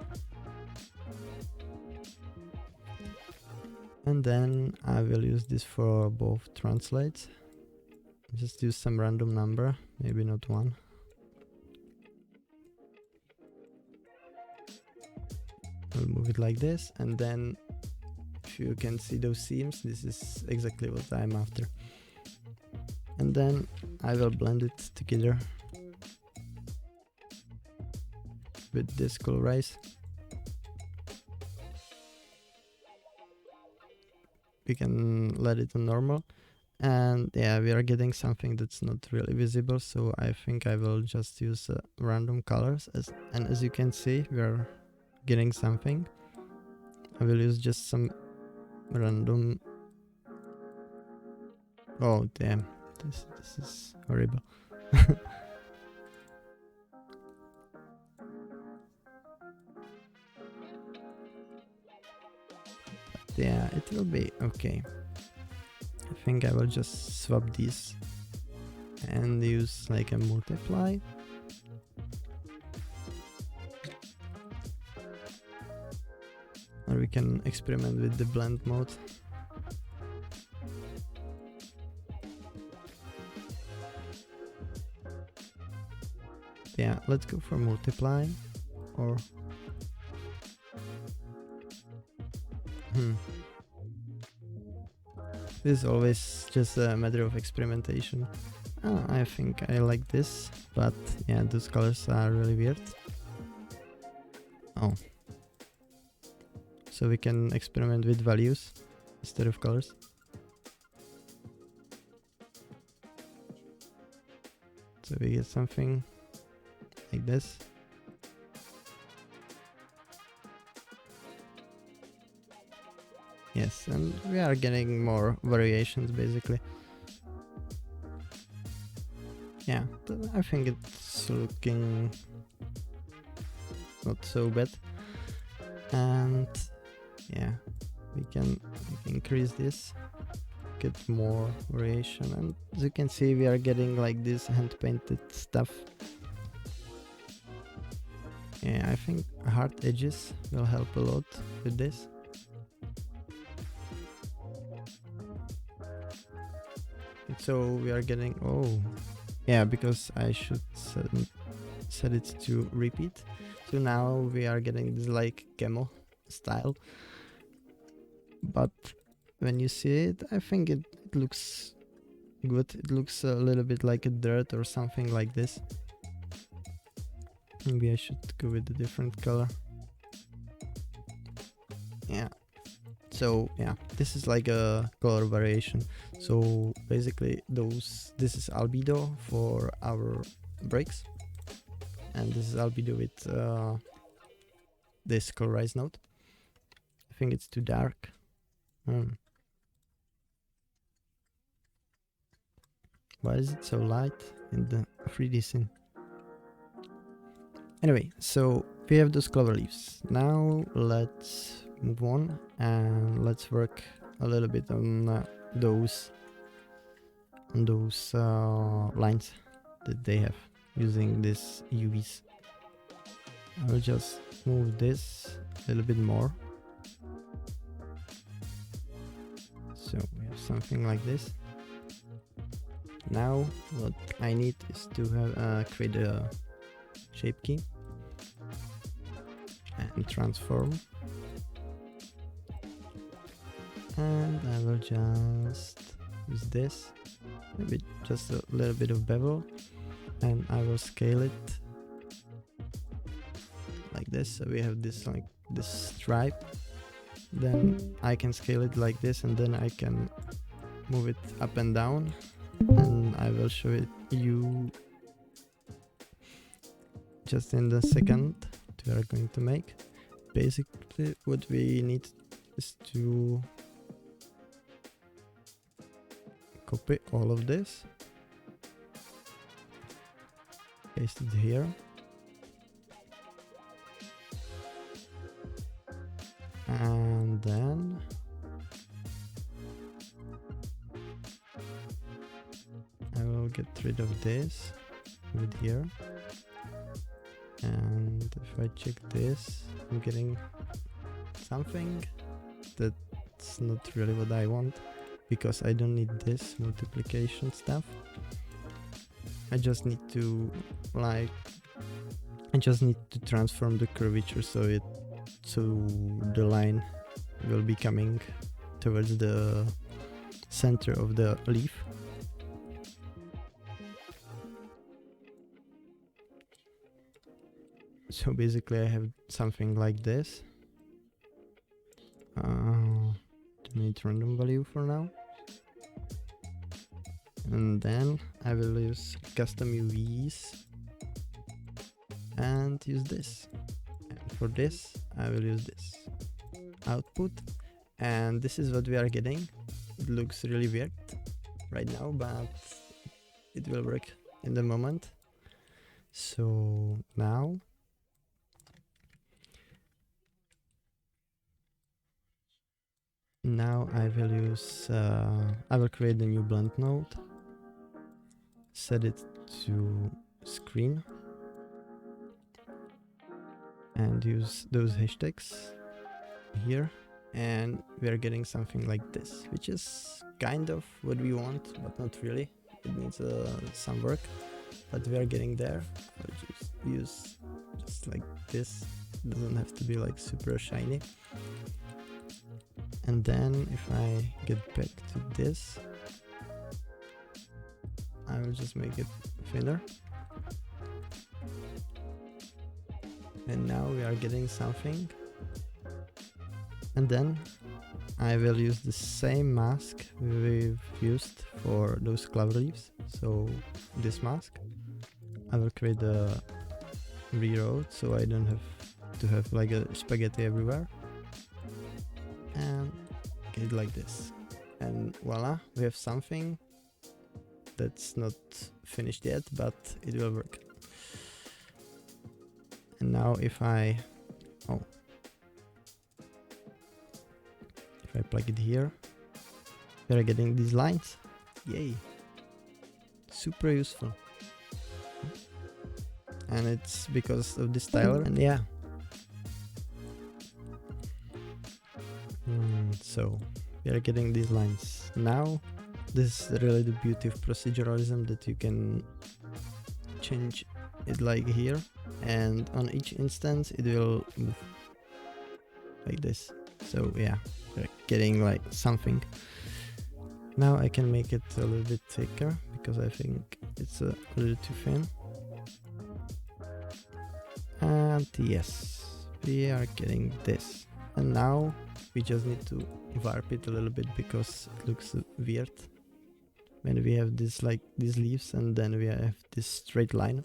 and then I will use this for both translates. Just use some random number, maybe not 1. I'll move it like this, and then if you can see those seams, this is exactly what I'm after. And then I will blend it together with this colorize. We can let it on normal, and yeah, we are getting something that's not really visible, so I think I will just use random colors, and as you can see, we are getting something. I will use just some random. Oh damn, this is horrible. Yeah, it will be okay. I think I will just swap these and use like a multiply. Or we can experiment with the blend mode. Yeah, let's go for multiply, or this is always just a matter of experimentation. I think I like this, but yeah, those colors are really weird. Oh, so we can experiment with values instead of colors. So we get something like this. Yes, and we are getting more variations basically. Yeah, I think it's looking not so bad. And yeah, we can increase this, get more variation, and as you can see, we are getting like this hand painted stuff. Yeah, I think hard edges will help a lot with this. So we are getting, oh yeah, because I should set it to repeat. So now we are getting this like camel style, but when you see it, I think it looks good. It looks a little bit like a dirt or something like this. Maybe I should go with a different color. Yeah, so yeah, this is like a color variation. So basically this is albedo for our bricks, and this is albedo with this colorize node. I think it's too dark. Why is it so light in the 3D scene? Anyway, so we have those clover leaves. Now let's move on and let's work a little bit on those lines that they have using these UVs. I'll just move this a little bit more. So we have something like this. Now what I need is to have create a shape key and transform, and I will just use this, maybe just a little bit of bevel, and I will scale it like this. So we have this like this stripe, then I can scale it like this, and then I can move it up and down, and I will show it you just in the second we are going to make. Basically what we need is to copy all of this, paste it here, And then I will get rid of this with here. And if I check this, I'm getting something that's not really what I want, because I don't need this multiplication stuff. I just need to transform the curvature so the line will be coming towards the center of the leaf. So basically I have something like this. Don't need random value for now. And then I will use custom UVs and use this. And for this I will use this output, and this is what we are getting. It looks really weird right now, but it will work in the moment. So now I will use I will create a new blend node, set it to screen, and use those hashtags here, and we are getting something like this, which is kind of what we want, but not really. It needs some work, but we are getting there. I'll just use just like this. It doesn't have to be like super shiny. And then if I get back to this, I will just make it thinner. And now we are getting something. And then I will use the same mask we've used for those clover leaves. So this mask, I will create a reroute so I don't have to have like a spaghetti everywhere. And get it like this. And voila, we have something that's not finished yet, but it will work. And now if I plug it here, we are getting these lines. Yay! Super useful. And it's because of this styler, and yeah. So we are getting these lines. Now this is really the beauty of proceduralism, that you can change it like here, and on each instance it will move like this. So yeah, we're getting like something. Now I can make it a little bit thicker because I think it's a little too thin. And yes, we are getting this. And now we just need to warp it a little bit because it looks weird when we have this like these leaves and then we have this straight line.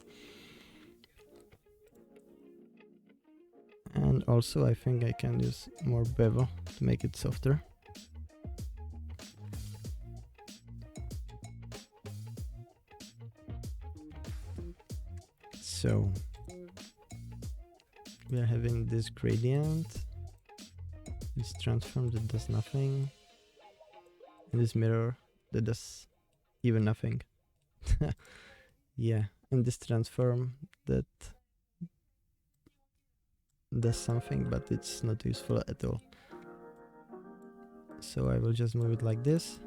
And also I think I can use more bevel to make it softer. So we are having this gradient, this transform that does nothing, and this mirror that does even nothing. Yeah, and this transform that does something, but it's not useful at all. So I will just move it like this,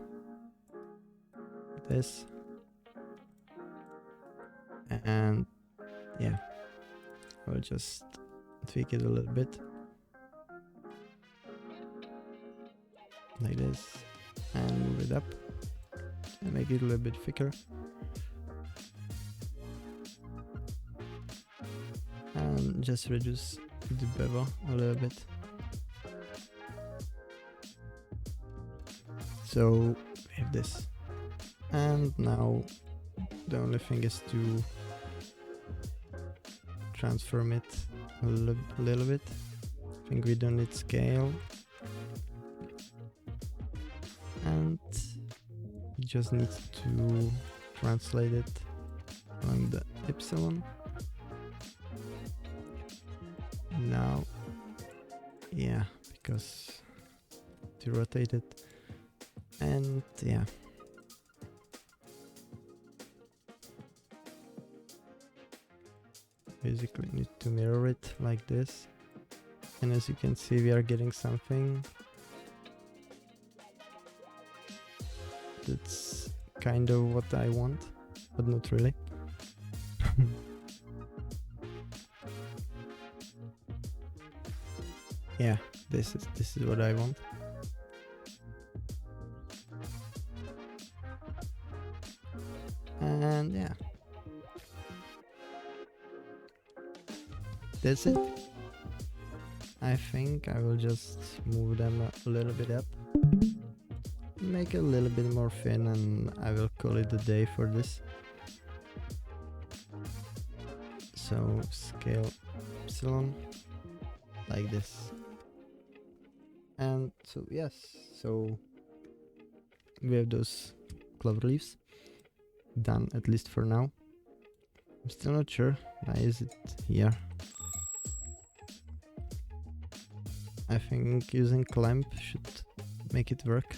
and yeah, I will just tweak it a little bit like this and move it up and make it a little bit thicker. And just reduce the bevel a little bit. So we have this. And now the only thing is to transform it a little bit. I think we don't need scale. And we just need to translate it on the epsilon. Now, yeah, because to rotate it. And yeah, basically need to mirror it like this, and as you can see we are getting something that's kind of what I want, but not really. Yeah, this is what I want. And yeah, that's it. I think I will just move them a little bit up, make it a little bit more thin, and I will call it a day for this. So scale epsilon like this. And so yes, so we have those clover leaves done, at least for now. I'm still not sure why is it here. I think using clamp should make it work.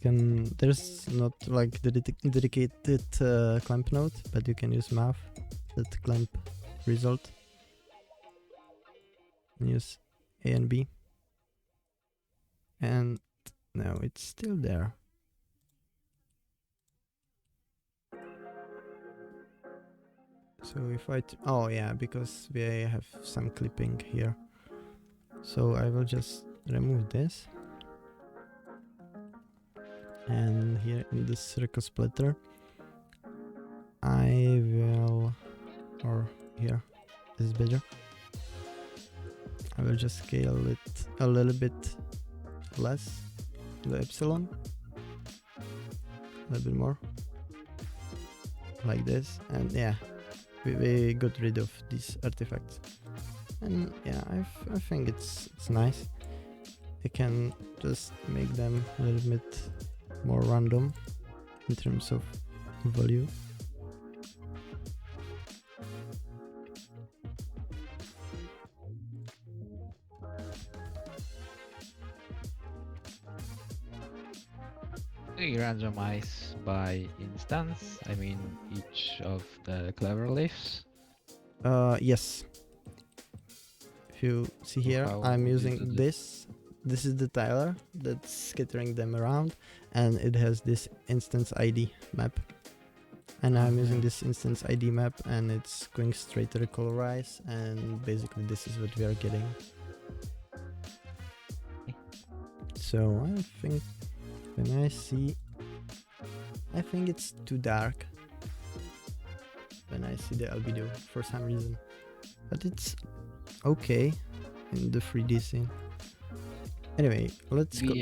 There's not like the dedicated clamp node, but you can use math that clamp result and use A and B. And no, it's still there. So if oh yeah, because we have some clipping here. So I will just remove this. And here in the circle splitter, I will, or here, this is better. I will just scale it a little bit less, the epsilon, a little bit more, like this, and yeah, we got rid of these artifacts. And yeah, I think it's nice. I can just make them a little bit more random in terms of value. We randomize by instance, I mean each of the clever leaves. Yes. If you see here, How I'm would you using do this. This is the tiler that's scattering them around, and it has this instance ID map. And I'm using this instance ID map, and it's going straight to the colorize, and basically this is what we are getting. So I think when I see, I think it's too dark when I see the albedo for some reason, but it's okay in the 3D scene. Anyway, let's go.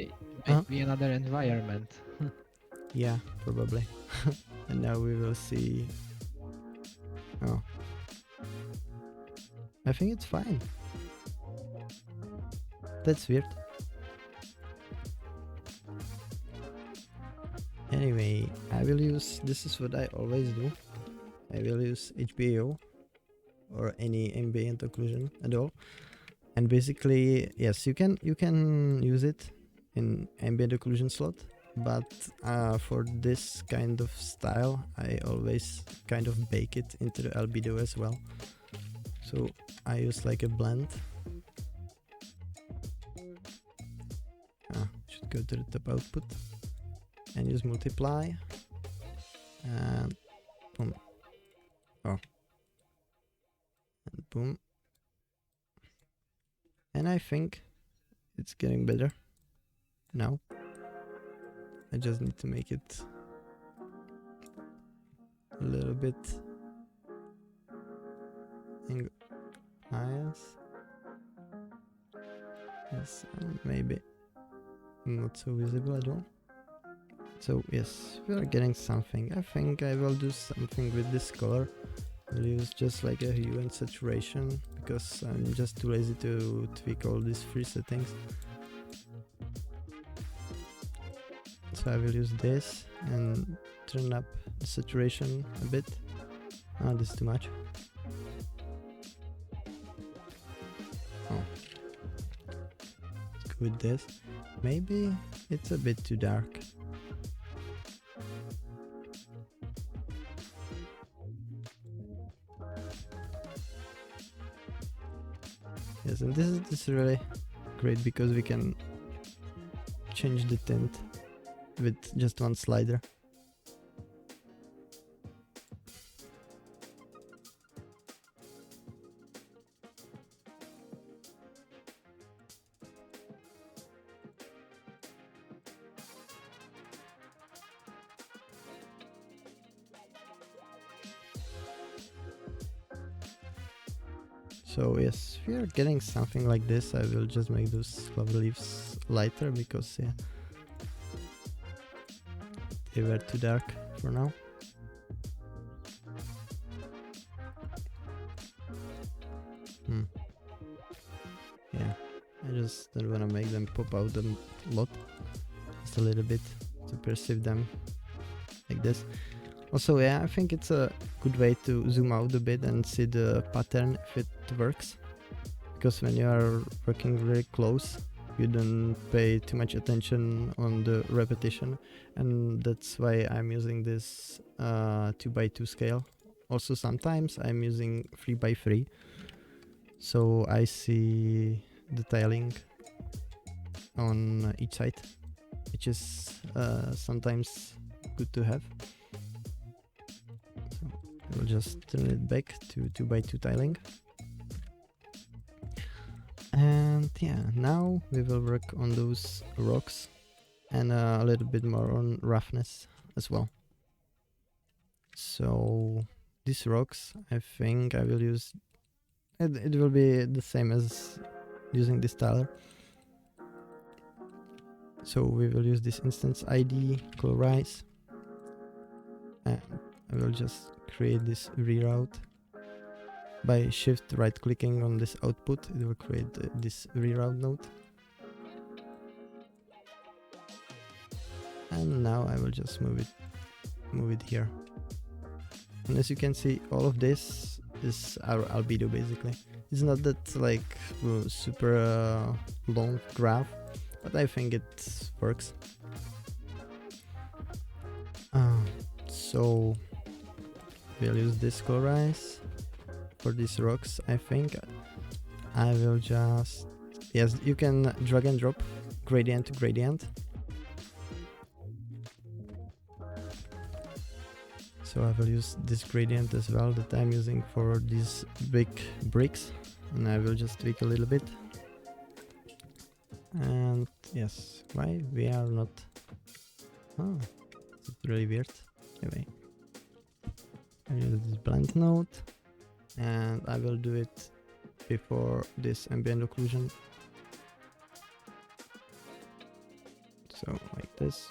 Might be another environment. Yeah, probably. And now we will see. Oh, I think it's fine. That's weird. Anyway, I will use, this is what I always do. I will use HBAO or any ambient occlusion at all. And basically, yes, you can use it in ambient occlusion slot, but for this kind of style, I always kind of bake it into the albedo as well. So I use like a blend. Should go to the top output and use multiply and boom. Oh, and boom. And I think it's getting better now. I just need to make it a little bit yes, and maybe not so visible at all. So yes, we are getting something. I think I will do something with this color. I'll use just like a hue and saturation because I'm just too lazy to tweak all these free settings. So I will use this and turn up the saturation a bit. Oh, this is too much. Oh, with this. Maybe it's a bit too dark. Yes, and this is really great because we can change the tint with just one slider. So yes, if we are getting something like this, I will just make those clover leaves lighter because yeah, they were too dark for now. Yeah, I just don't want to make them pop out a lot, just a little bit to perceive them like this. Also, yeah, I think it's a good way to zoom out a bit and see the pattern if it works, because when you are working really close, you don't pay too much attention on the repetition, and that's why I'm using this 2x2 scale. Also, sometimes I'm using 3x3, so I see the tiling on each side, which is sometimes good to have. So I will just turn it back to 2x2 tiling. And yeah, now we will work on those rocks and a little bit more on roughness as well. So these rocks, I think I will use, it will be the same as using this tiler. So we will use this instance ID colorize, and I will just create this reroute. By shift right clicking on this output, it will create this reroute node. And now I will just move it here. And as you can see, all of this is our albedo basically. It's not that like super long graph, but I think it works. So we'll use this colorize for these rocks. I think I will just, yes, you can drag and drop gradient to gradient. So I will use this gradient as well that I'm using for these big bricks, and I will just tweak a little bit. And yes, why we are not, oh, it's really weird. Anyway, I use this blend node, and I will do it before this ambient occlusion. So like this,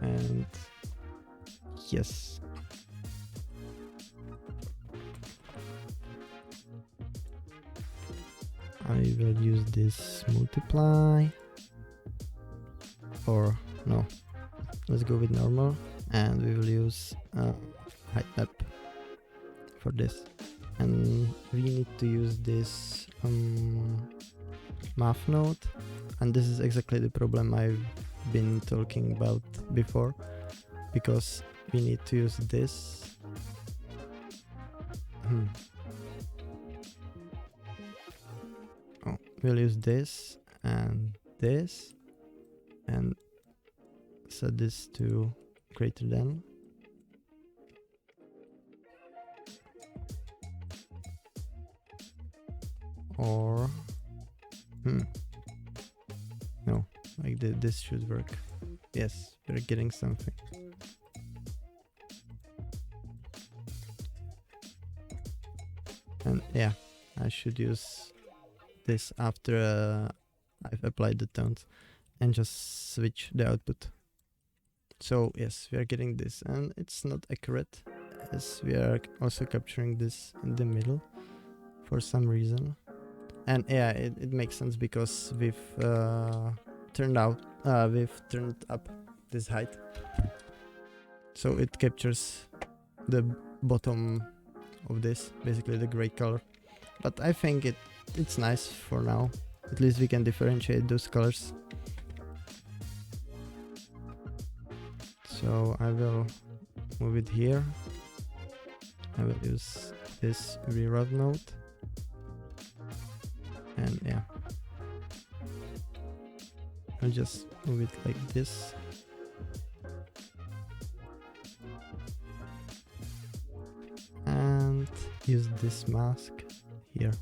and yes. I will use this multiply, or no, let's go with normal, and we will use height map for this, and we need to use this math node, and this is exactly the problem I've been talking about before, because we need to use this. Oh, we'll use this, and set this to greater than. Or no, like this should work. Yes, we're getting something. And yeah, I should use this after I've applied the tones, and just switch the output. So yes, we are getting this, and it's not accurate as we are also capturing this in the middle for some reason. And yeah, it makes sense because we've turned up this height, so it captures the bottom of this, basically the gray color. But I think it's nice for now. at least we can differentiate those colors. So I will move it here. I will use this reroute node, and yeah, I'll just move it like this. And use this mask here.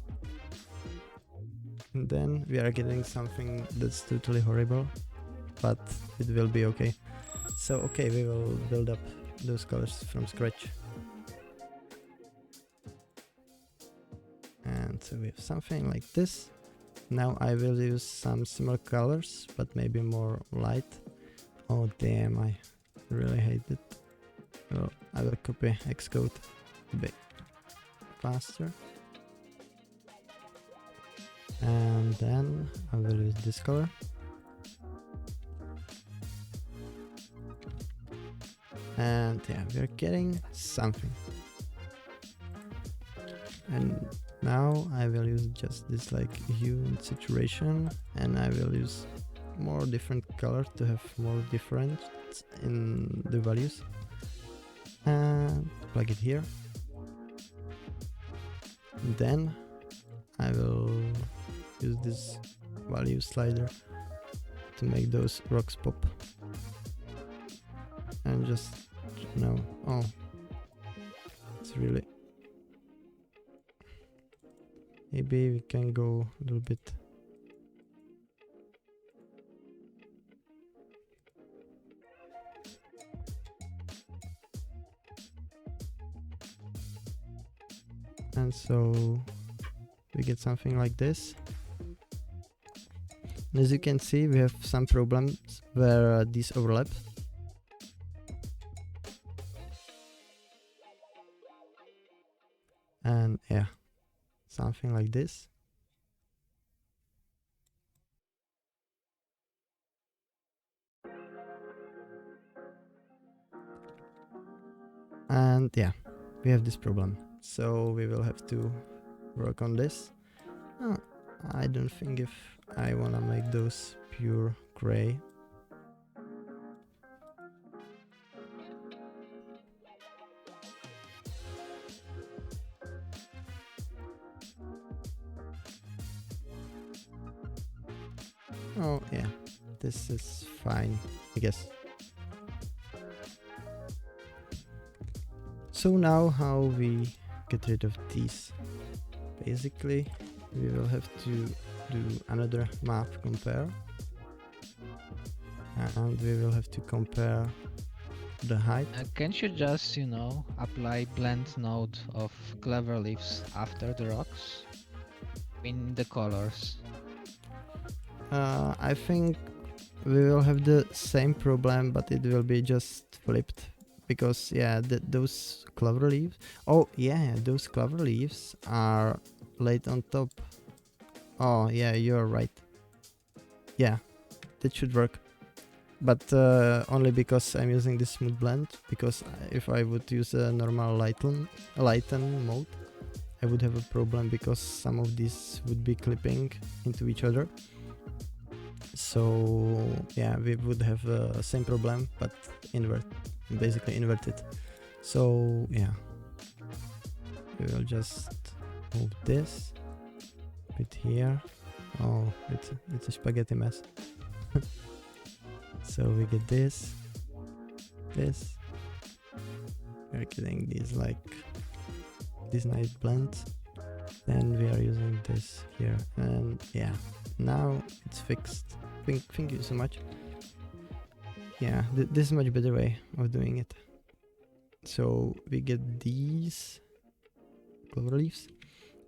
And then we are getting something that's totally horrible, but it will be okay. So okay, we will build up those colors from scratch. And so we have something like this. Now I will use some similar colors, but maybe more light. Oh damn, I really hate it. Well, I will copy Xcode a bit faster. And then I will use this color. And yeah, we're getting something. And now I will use just this like hue and saturation, and I will use more different color to have more difference in the values. And plug it here. And then I will use this value slider to make those rocks pop. And just, you know, oh, it's really, maybe we can go a little bit. And so we get something like this. And as you can see, we have some problems where these overlap. And yeah, something like this. And yeah, we have this problem. So we will have to work on this. I don't think if I wanna make those pure gray. Oh yeah, this is fine, I guess. So now how we get rid of these? Basically, we will have to do another map compare. And we will have to compare the height. Can't you just, you know, apply blend node of clever leaves after the rocks? In the colors. I think we will have the same problem, but it will be just flipped. Because yeah, those clover leaves. Oh yeah, those clover leaves are laid on top. Oh yeah, you're right. Yeah, that should work. But only because I'm using this smooth blend. Because if I would use a normal lighten mode, I would have a problem because some of these would be clipping into each other. So yeah, we would have the same problem, but basically inverted. So yeah, we will just move this bit here. Oh, it's a spaghetti mess. So we get this. We're getting these like these nice blends. Then we are using this here, and yeah, now it's fixed. Thank you so much. Yeah, this is a much better way of doing it. So we get these clover leaves,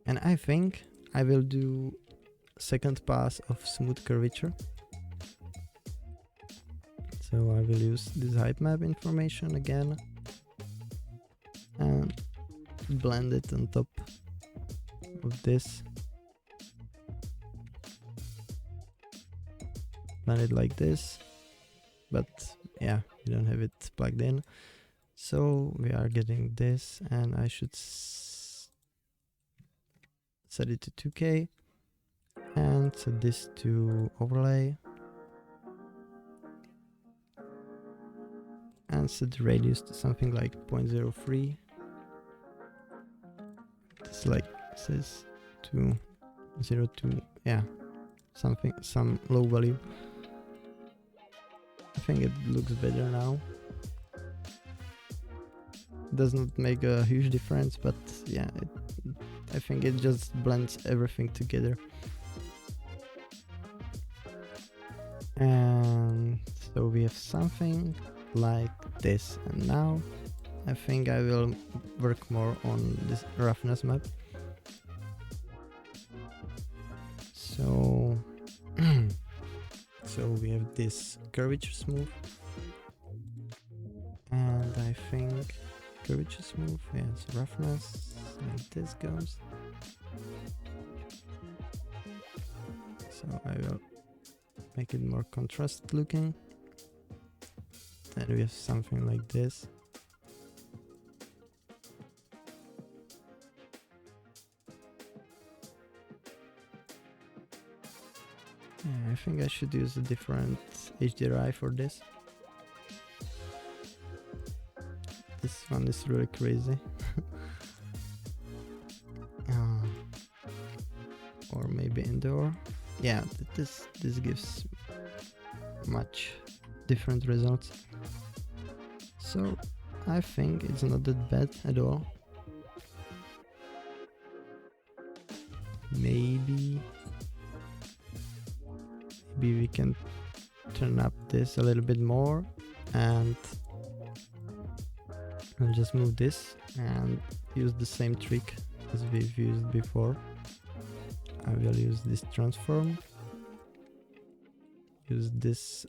and I think I will do second pass of smooth curvature. So I will use this height map information again and blend it on top of this. Blend it like this, but yeah, we don't have it plugged in. So we are getting this, and I should set it to 2K. and set this to overlay and set the radius to something like 0.03. This like says 202, yeah, something, some low value. I think it looks better now. Does not make a huge difference, but yeah, I think it just blends everything together. And so we have something like this, and now I think I will work more on this roughness map. So so we have this curvature smooth, and I think curvature smooth, yes, roughness, like this goes. So I will make it more contrast looking. Then we have something like this. Yeah, I think I should use a different HDRI for this. This one is really crazy. Or maybe indoor. Yeah, this gives much different results. So I think it's not that bad at all. Maybe we can turn up this a little bit more, and I'll just move this and use the same trick as we've used before. I will use this transform, use this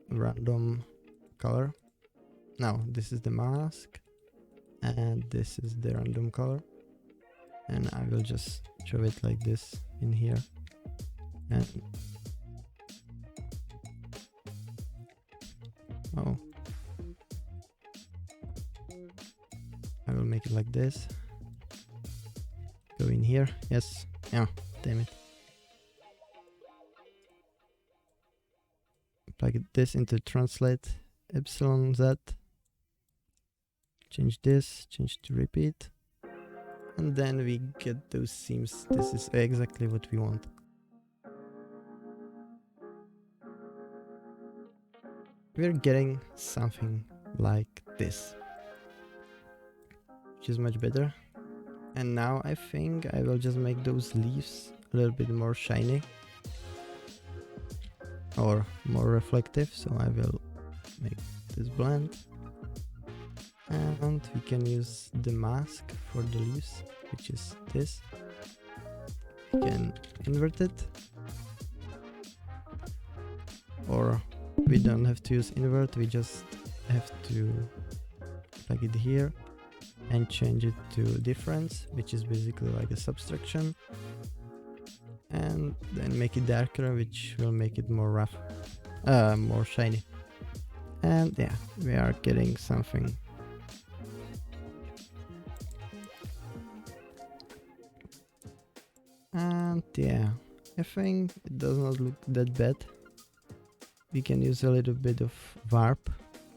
random color. Now this is the mask and this is the random color, and I will just show it like this in here, and I will make it like this. Go in here, yes, yeah, damn it. Plug this into translate epsilon z, change this, change to repeat, and then we get those seams. This is exactly what we want. We're getting something like this, which is much better. And now I think I will just make those leaves a little bit more shiny or more reflective, so I will make this blend, and we can use the mask for the leaves, which is this. We can invert it, or we don't have to use invert, we just have to plug it here and change it to difference, which is basically like a subtraction, and then make it darker, which will make it more rough, more shiny. And yeah, we are getting something. And yeah, I think it does not look that bad. We can use a little bit of warp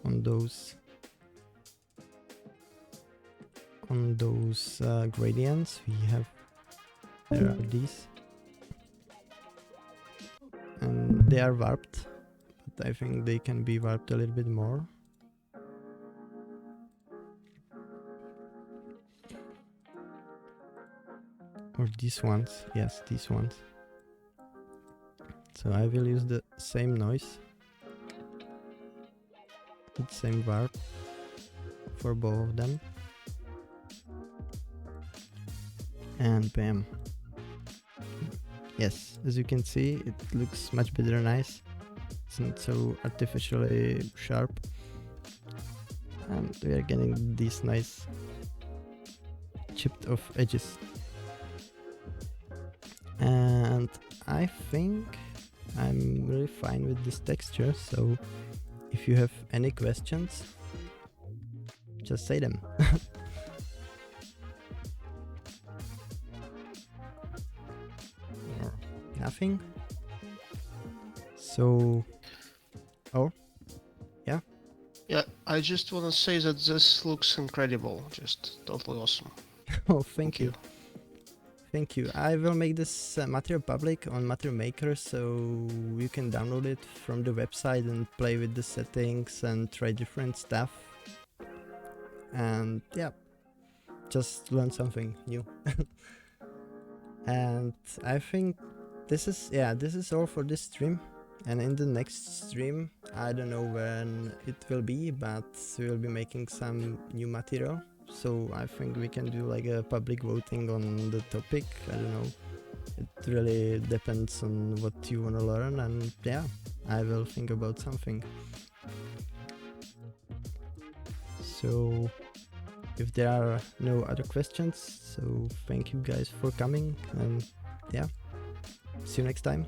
on those gradients we have. There are these, and they are warped, but I think they can be warped a little bit more. Or these ones, yes, these ones. So I will use the same noise, the same warp for both of them. And bam. Yes, as you can see, it looks much better, nice. It's not so artificially sharp. And we are getting these nice chipped off edges. And I think I'm really fine with this texture, so if you have any questions, just say them. nothing. So, oh, yeah. Yeah, I just want to say that this looks incredible. Just totally awesome. Oh, thank you. Thank you. I will make this material public on Material Maker, so you can download it from the website and play with the settings and try different stuff. And yeah, just learn something new. And I think this is all for this stream. And in the next stream, I don't know when it will be, but we will be making some new material. So I think we can do like a public voting on the topic. I don't know. It really depends on what you want to learn, and yeah, I will think about something. So if there are no other questions, so thank you guys for coming, and yeah, see you next time.